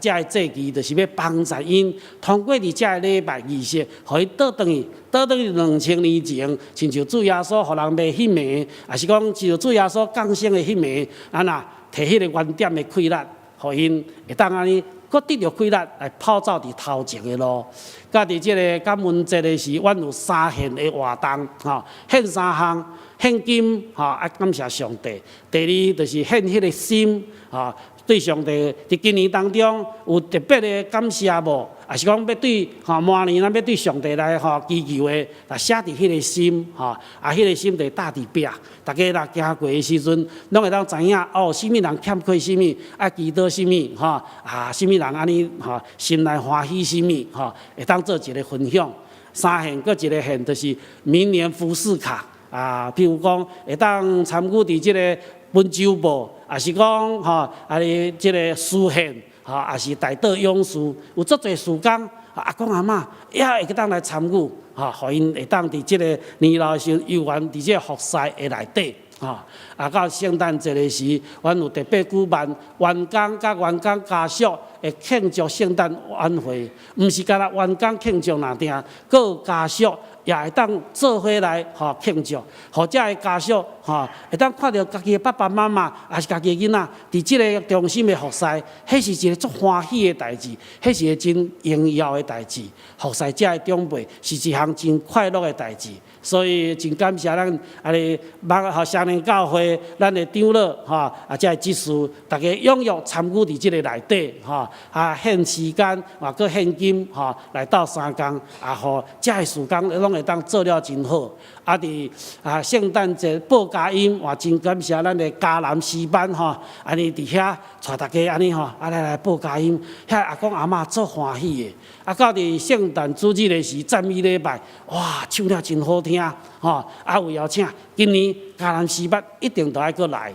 S1: 遮个节期就是要帮助因通过伫遮个礼拜仪式，互因倒转去2000年前，亲像主耶稣互人卖迄暝，也是讲亲像主耶稣降生的迄暝摕迄个原点的气力，互因会当安尼，搁得到气力来跑走伫头前的路。甲伫即个感恩节的时，阮有3献的活动献3项，献金感谢上帝。第二就是献迄个心对上帝伫今年当中有特别的感谢无？也是讲要对明年咱要对上帝来祈求的，写伫迄个心迄个心就搭伫壁。大家若行过的时阵，拢会当知影什物人欠缺什物，爱祈祷什物什物人安尼心内欢喜什物会当做一个分享。3献，搁一个献就是明年服饰卡譬如讲会当参与伫即个温州报，也是讲即个书献也是大道勇士，有足侪事工阿公阿嬷也会当来参与互因会当伫即个年老的时候游玩伫即个福赛的内底到圣诞节的时，阮有特别举办员工甲员工家属的庆祝圣诞晚会，毋是干那员工庆祝那定，搁有家属也会当做伙来庆祝，或者的家属会当看到家己的爸爸妈妈，也是家己的囡仔伫即个中心的福赛，迄是一个足欢喜的代志，迄是一个真荣耀的代志。福赛遮的长辈是一项真快乐的代志。所以真感谢咱双年教会咱的长老遮的执事，大家踊跃参与伫即个内底献时间搁献金来斗3工互遮的事工拢会当做了真好。伫圣诞节报佳音，真感谢咱的嘉南诗班安尼伫遐带大家安尼来报佳音，遐阿公阿嬷足欢喜的。到伫圣诞主日的时赞美礼拜，唱了真好听有邀请今年嘉南诗班一定都爱搁来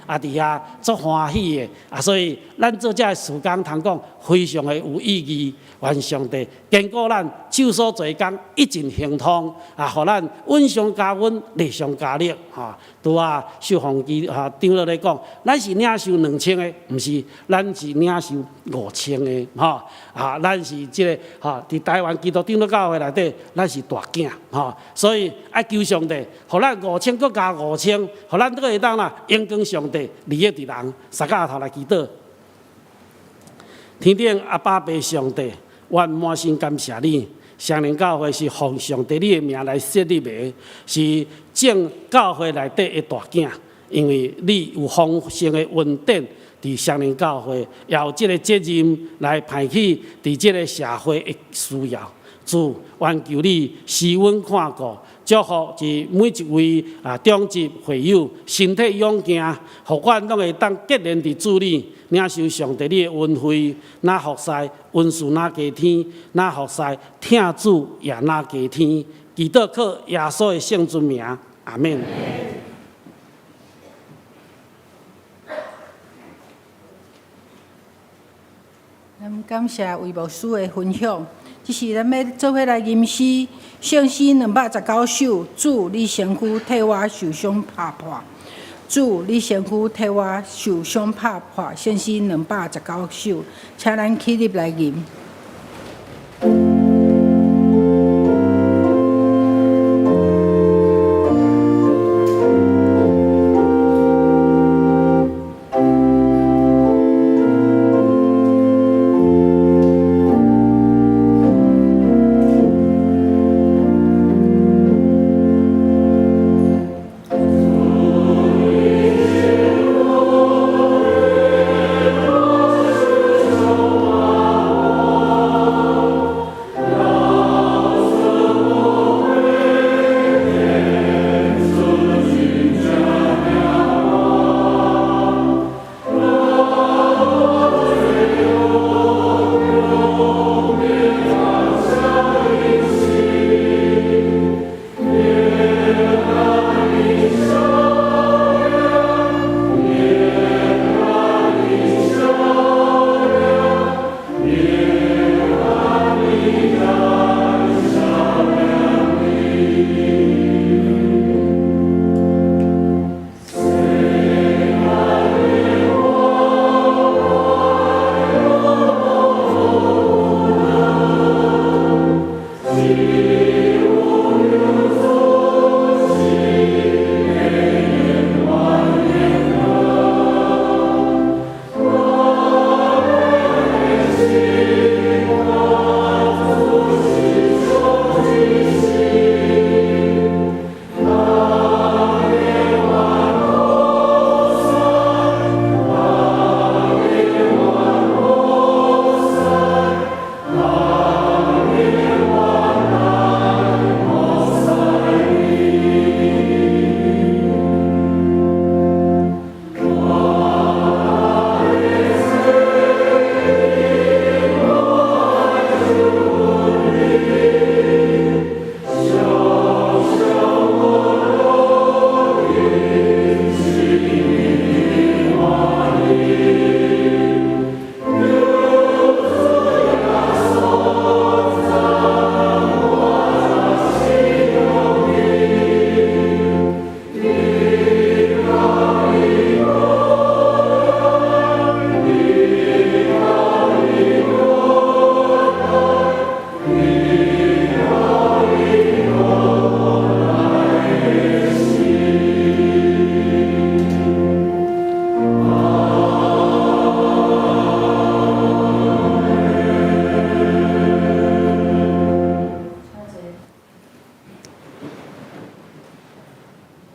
S1: 伫遐足欢喜的所以咱做遮个事工，通讲非常的有意义。愿上帝坚固咱手所做工一尽亨通互咱稳上加稳，力上加力拄秀凤基长老咧讲，咱是领受2000的，毋是咱是领受5000的咱是即个伫台湾基督长老教会内底，咱是大囝所以爱求上帝，互咱5000搁加5000，互咱都会当荣光上帝，利益伫人。三个头来祈祷，天顶阿爸爸上帝，阮满心感谢你。双年教会是奉上帝你的名来设立的，是正教会内底的大囝，因为你有丰盛的恩典伫双年教会，也有这个责任来排起伫这个社会的需要。主，愿求你施恩看顾，祝福是每一位中级会友身体勇健，互阮拢会当结连伫主里，领受上帝你的恩惠，哪服侍恩赐哪加天，哪服侍听主也哪加天。祈祷靠耶稣的圣尊名，阿免。
S2: 感谢魏牧师的分享。即是咱要做伙来吟诗，圣诗219首，主你身躯替我受伤拍破，主你身躯替我受伤拍破，圣诗219首，请咱起立来吟。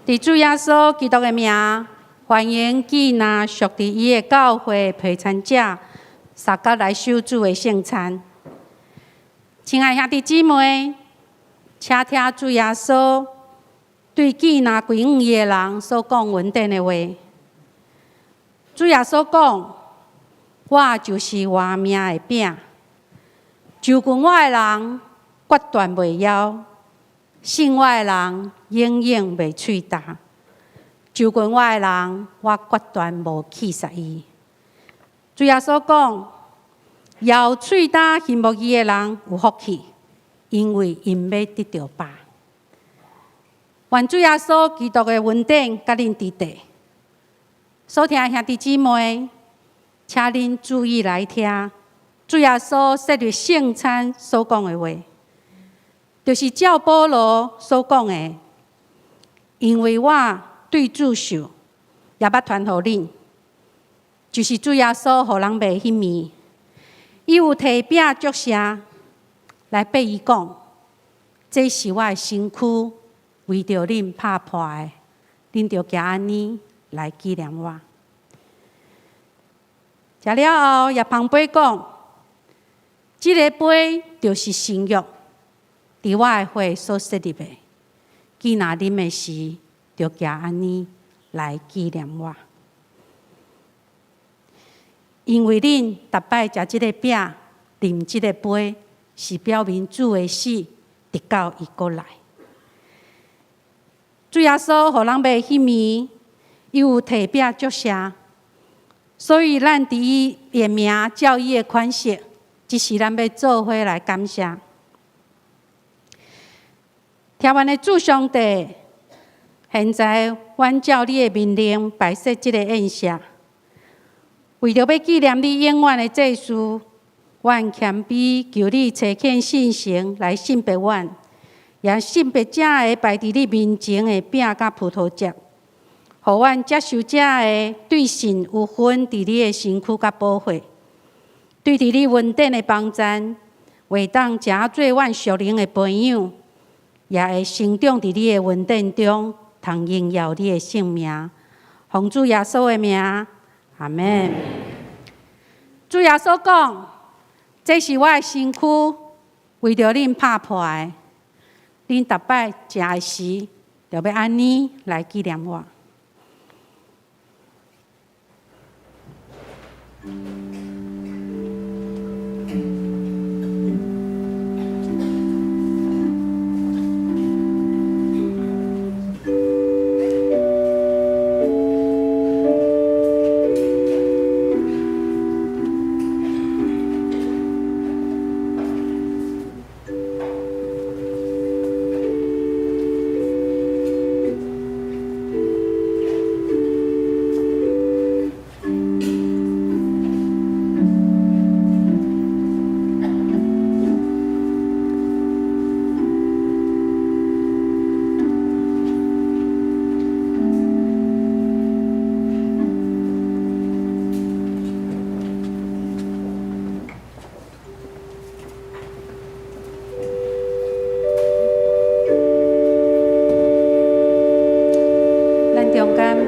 S3: 伫主耶稣基督的名，欢迎纪那属伫伊的教会陪餐者，三角来守主的圣餐。亲爱兄弟姊妹，请听主耶稣对纪那归五个人所讲稳定的话。主耶稣讲：“我就是活命的饼，就近我的人决断袂枵。”信我的人永远袂喙焦，就近我的人，我决断无气杀伊。主耶稣讲，咬喙焦信服伊的人有福气，因为因要得到饱。愿主耶稣基督的恩典甲恁伫地。所听兄弟姊妹，请恁注意来听，主耶稣设立圣餐所讲的话。就是照保罗所讲的，因为我对主受，也捌传互恁，就是主耶稣互人卖迄面，伊有摕饼祝谢，来对伊讲，这是我的身躯，为着恁拍破的，恁着行安尼来纪念我。食了后，也旁边讲，这个杯就是新约。伫我的血所设立的，记若啉的时，就行安尼来纪念我。因为恁逐摆食即个饼、啉即个杯，是表明主的死，直到伊过来。主耶稣互人卖迄暝，伊有摕饼祝谢，所以咱伫伊的名、照伊的款式，即是咱要做伙来感谢。听完的主上帝，现在阮照你的命令摆设即个宴席，为着要纪念你永远的祭事，阮谦卑求你差遣信神来信别阮，也信别者的摆伫你面前的饼甲葡萄汁，互阮接受者的对神有份伫你的身躯甲保护，对伫你恩典的帮赞，会当食做阮属灵的朋友，也会成长伫你的恩典中，通荣耀你的圣名。奉主耶稣的名，阿门。主耶稣讲：“这是我的身躯，为着恁拍破的。恁逐摆食的时，就要安尼来纪念我。”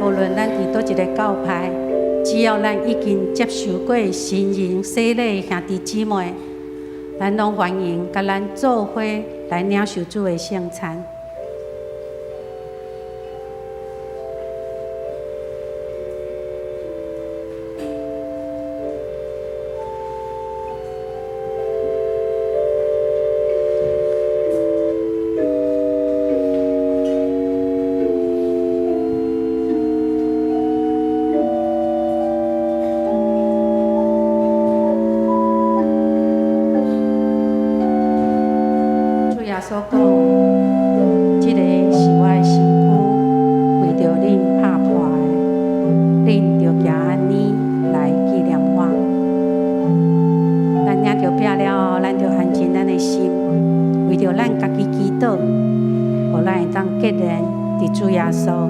S3: 无论咱伫倒一个教派，只要咱已经接受过神人洗礼的兄弟姊妹，咱拢欢迎甲咱做伙来领受主的圣餐。所讲，这个是我的身躯，为着恁拍破的，恁就行安尼来纪念我。咱领着饼了后，咱就安静咱的心，为着咱家己祈祷，互咱会当结连伫主耶稣。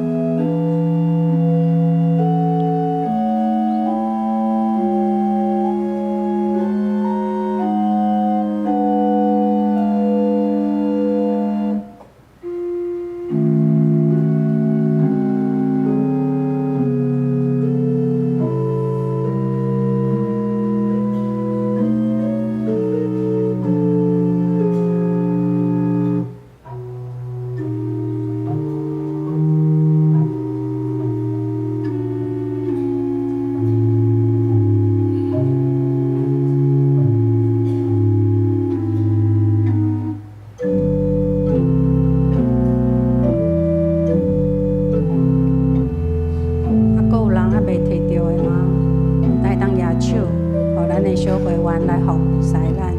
S3: 小会员来服侍咱。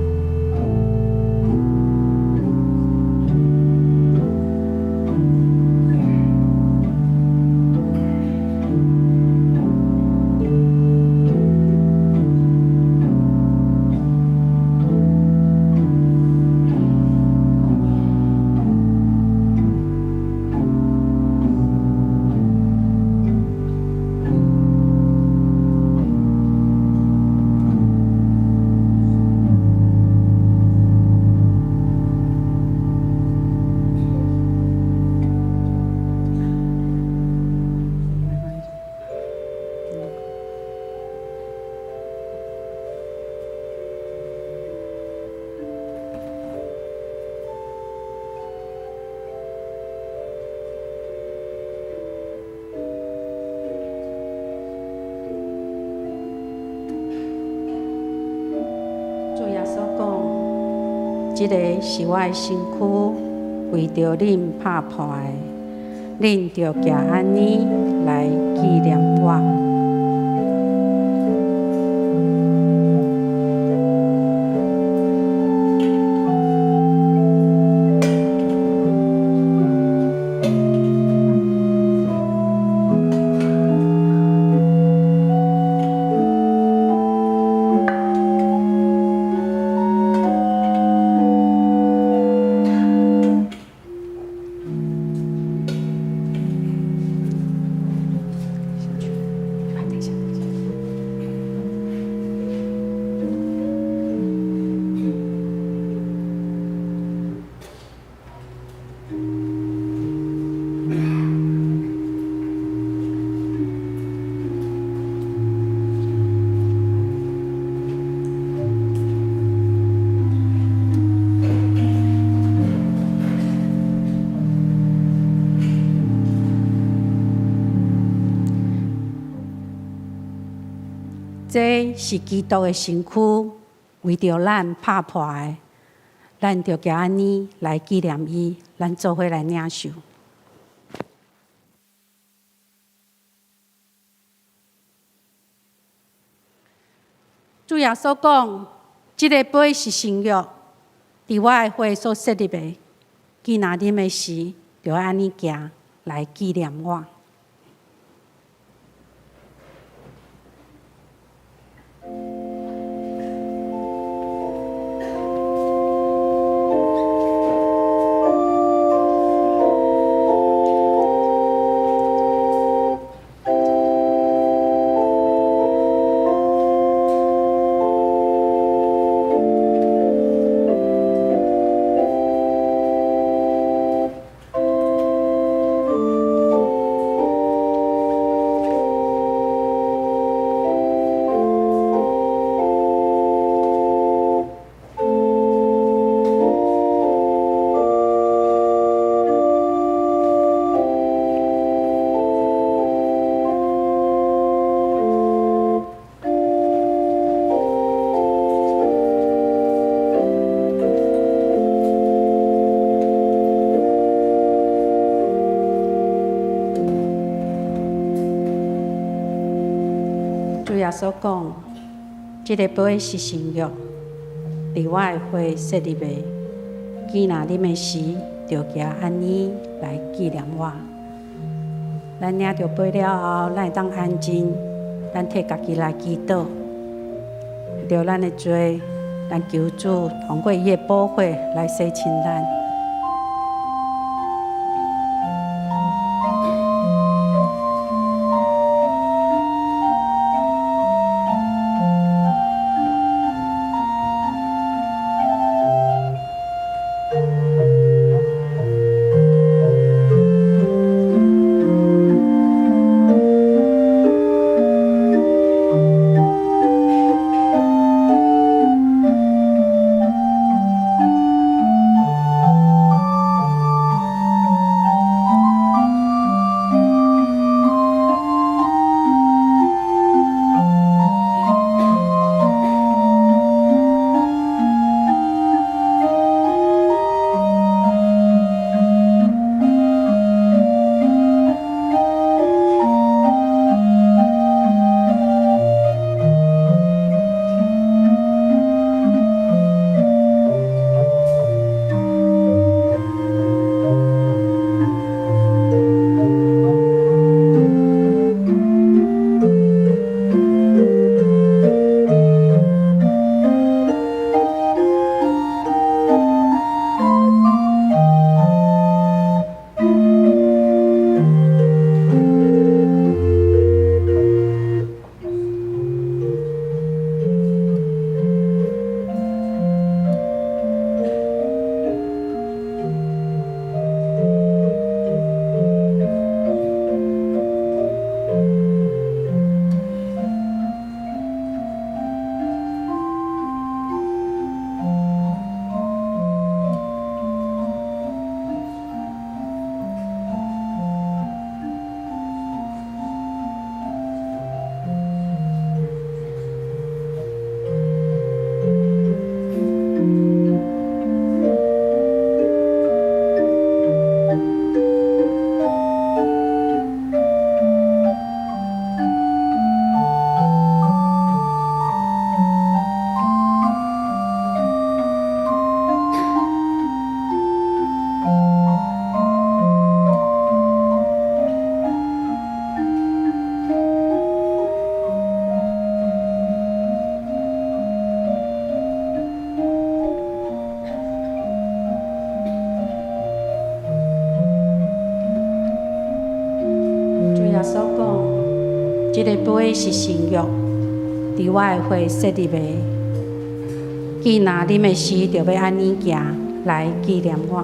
S3: 这个是我的身躯，为着恁拍破的，恁就行安尼来纪念我。这是基督的身躯，为着咱拍破的，咱着加安尼来纪念伊，咱做伙来领受。主耶稣讲，这个杯是新约，伫我的血所设立的，既然啉的时，就要安尼行来纪念我。主耶稣讲，这个杯是新约，伫我的血设立的。既然啉的时，就行安尼来纪念我。咱领着杯了后，咱会当安静，咱替家己来祈祷，着咱的罪，咱求主通过伊的宝血来洗清咱。这个杯是新约，伫我的血设立的。既然啉的时，就要安尼行来纪念我。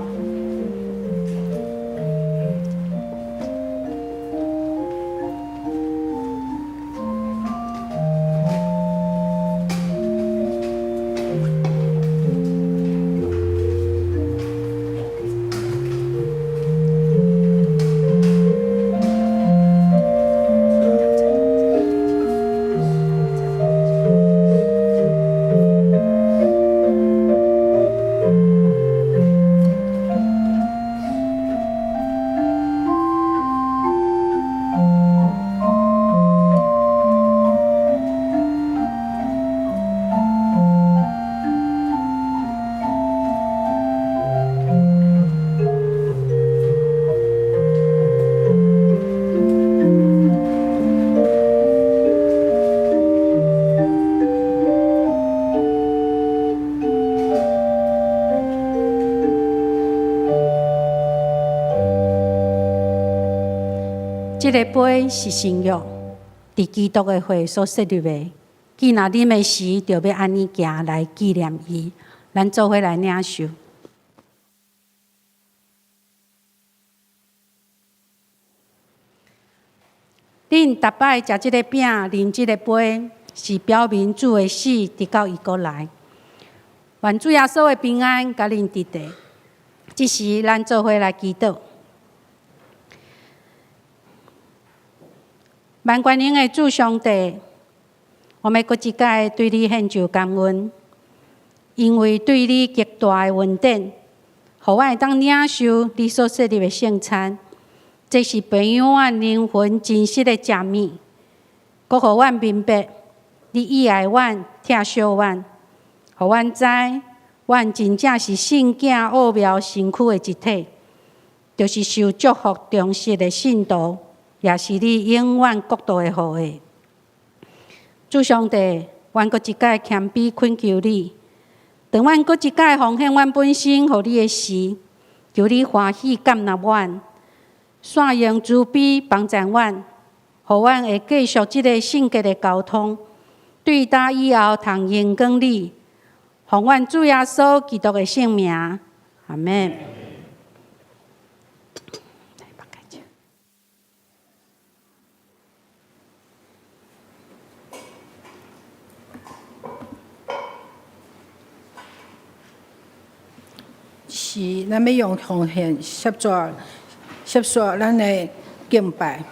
S3: 这个杯是新约，伫基督的血所设立的。既然啉的时，就要安尼行来纪念伊。咱做伙来领受。恁逐摆食即个饼、啉即个杯，是表明主的死直到伊过来。愿主耶稣的平安甲恁伫地。即时，咱做伙来祈祷。万军营的主上帝，我们搁一届对你献上感恩，因为对你极大的恩典，互我会当领受你所设立的圣餐。这是培养我灵魂真实的食物，搁互我明白你意爱我、疼惜我，互我知，我真正是圣囝奥妙身躯的一体，就是受祝福重视的信徒，也是你永远国度的后裔。主上帝，阮搁一届谦卑恳求你，当阮搁一届奉献阮本身，互你的时，求你欢喜接纳阮。善用慈悲帮助阮，互阮会继续即个圣洁的交通，对答以后通荣光你，奉阮主耶稣基督的圣名，阿门。
S2: 是咱要用奉献协助咱的敬拜。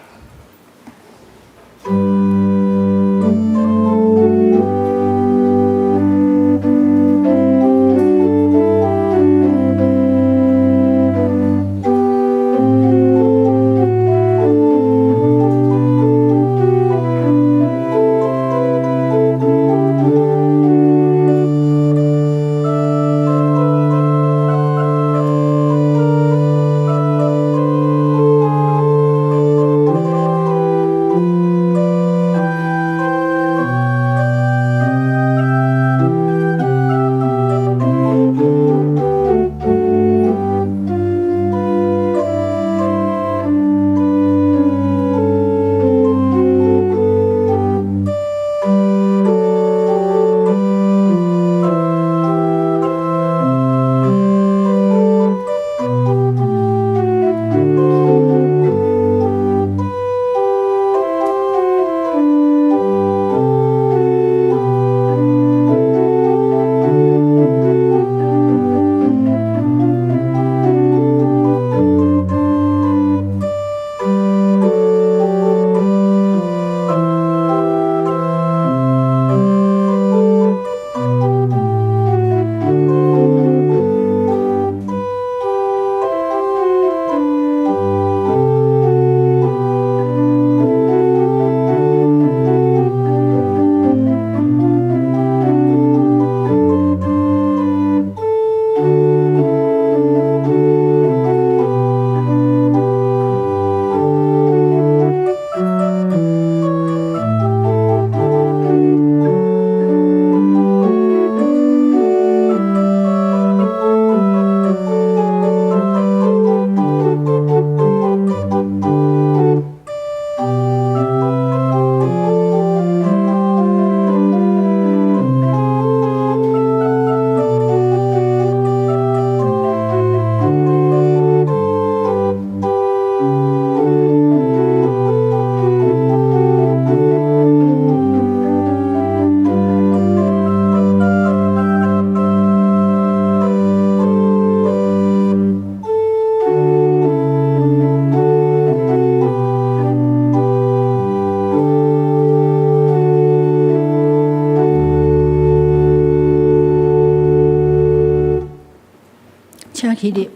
S2: 请起立。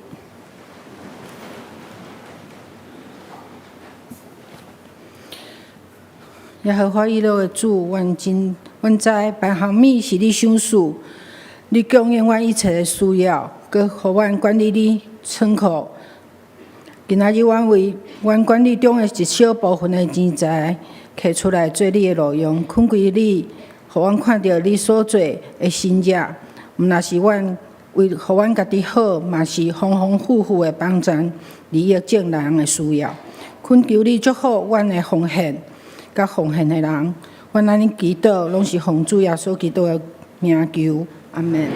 S2: 耶和华以勒的主，阮知万项物是你赏赐，你供应阮一切的需要，佮互阮管理你仓库。今仔日阮为阮管理中的一小部分的钱财，摕出来做你的路用，恳归你，互阮看到你所做的新业。毋若是阮为互阮家己好，嘛是丰丰富富的帮助，利益众人的需要。恳求你祝福阮的奉献，甲奉献的人。阮安尼祈祷，拢是奉主耶稣基督的名求，阿门。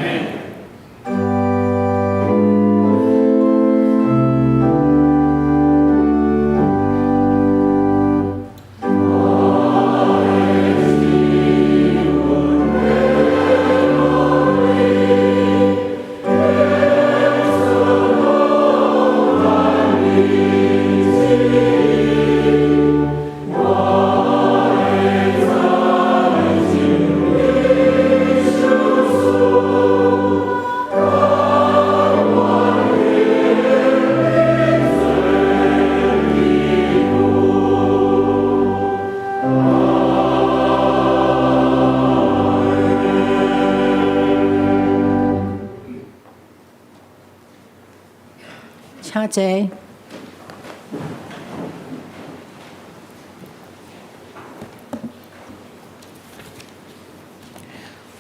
S2: 请坐。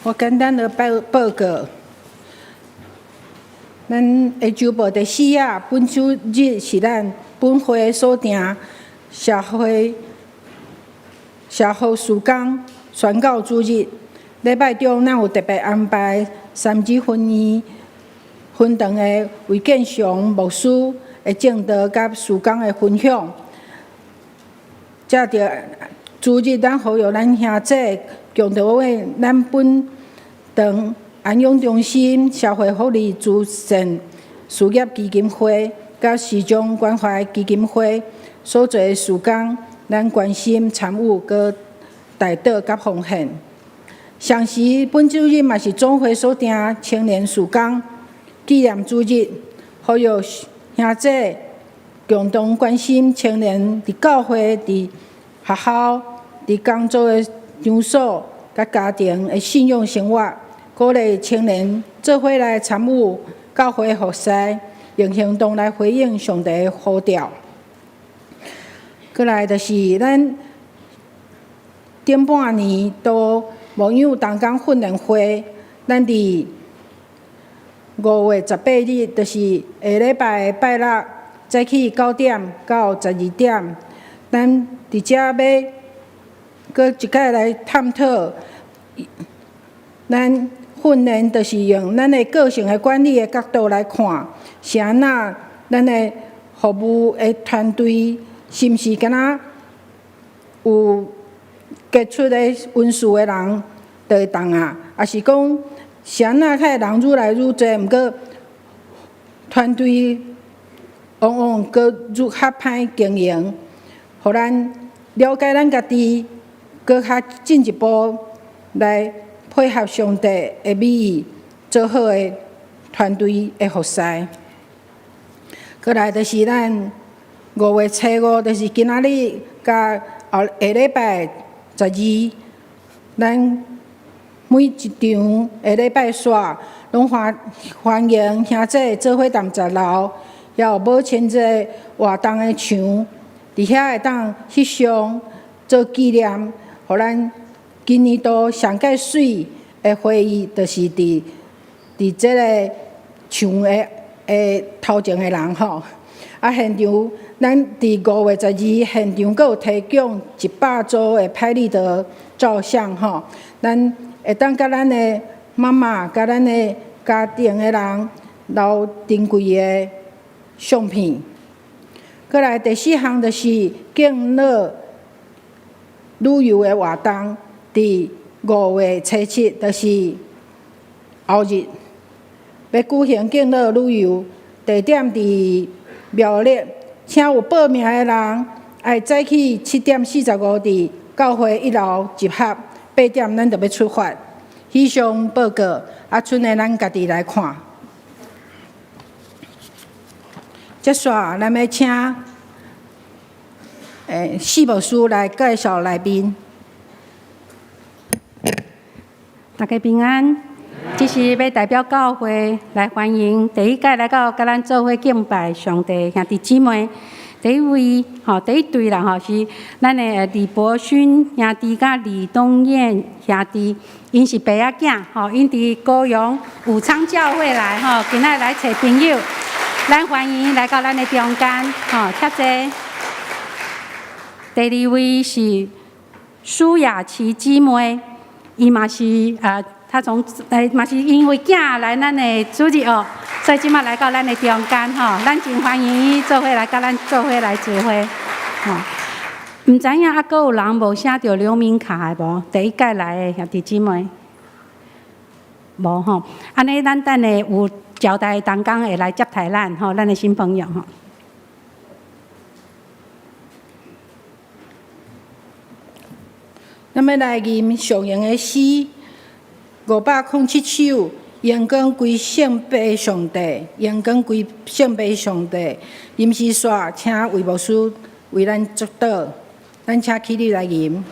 S2: 我简单的报告，咱下周报第4页本周日是咱本会所定社会事工宣告主日。礼拜中，咱有特别安排3级婚宴。分堂的魏建祥牧师的正道甲事工的分享，借着主日，咱呼吁咱兄弟共同为咱本堂安养中心社会福利慈善事业基金会甲时钟关怀基金会所做的事工，咱关心参与佮代祷甲奉献。同时，本周日嘛是总会所定青年事工纪念主日，呼吁兄弟共同关心青年伫教会、伫学校、伫工作的场所、甲家庭的信仰生活，鼓励青年做伙来参与教会服事，用行动来回应上帝的呼召。过来就是咱顶半年都牧养同工训练会，咱伫5月18日，就是下礼拜的拜六，早起9点到12点，咱伫遮要搁一摆来探讨，咱训练就是用咱的个性的管理的角度来看，是安那咱的服务的团队是毋是敢若有杰出的温书的人就会当啊，还是讲？是安那，较人愈来愈侪，毋过团队往往搁愈较歹经营，互咱了解咱家己，搁较进一步来配合上帝的美意，做好的团队的服事。过来就是咱5月初5，就是今仔日甲下礼拜12，咱。每一场下礼拜煞，拢欢迎兄弟做伙谈10楼，也有5000个活动的场，伫遐会当翕相做纪念，互咱今年度上界水的会议，就是伫即个场的头前的人吼。啊，现场咱伫5月12现场，阁有提供100组的拍立得照相吼，咱。会当甲咱的妈妈、甲咱的家庭的人留珍贵的相片。过来第4项就是敬乐旅游的活动，伫5月初7，就是后日要举行敬乐旅游，地点伫苗栗，请有报名的人爱早起7点45伫教会1楼集合。8点，咱就要出发。以上报告，剩的咱家己来看。接下咱要请四牧师来介绍来宾。
S3: 大家平安。这是要代表教会来欢迎第一届来到甲咱做伙敬拜上帝兄弟姊妹。第一位，第一队啦，是咱的李伯勋兄弟甲李东燕兄弟，因是爸仔囝，因伫高雄武昌教会来，今仔来找朋友，咱欢迎来到咱的中间，请坐。第二位是苏雅琪姊妹，伊嘛是她从嘛是因为囝来咱的主日哦，所以即马来到咱的中间吼，咱真欢迎伊做伙来甲咱做伙来聚会吼。毋知影还阁有人无写着留名卡的无？第一届来的兄弟姊妹，无吼。安尼咱等下有交代同工会来接待咱吼，咱的新朋友吼。
S2: 咱要来吟上言的诗507首，荣光归圣父上帝，荣光归圣父上帝。吟诗煞，请为牧师为咱祝祷，咱请起立来吟。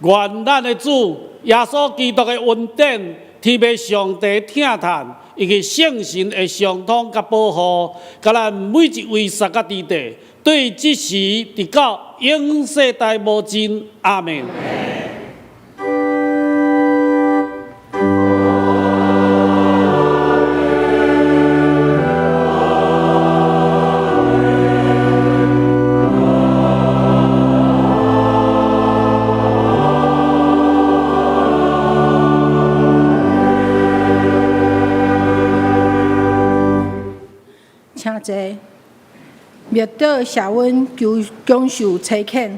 S1: 愿咱的主耶稣基督的恩典、天父上帝听叹，以及圣神的相通甲保护，甲咱每一位撒迦弟弟，对即时直到永世代无尽。阿门。
S2: 请坐，灭岛谢阮享受差遣。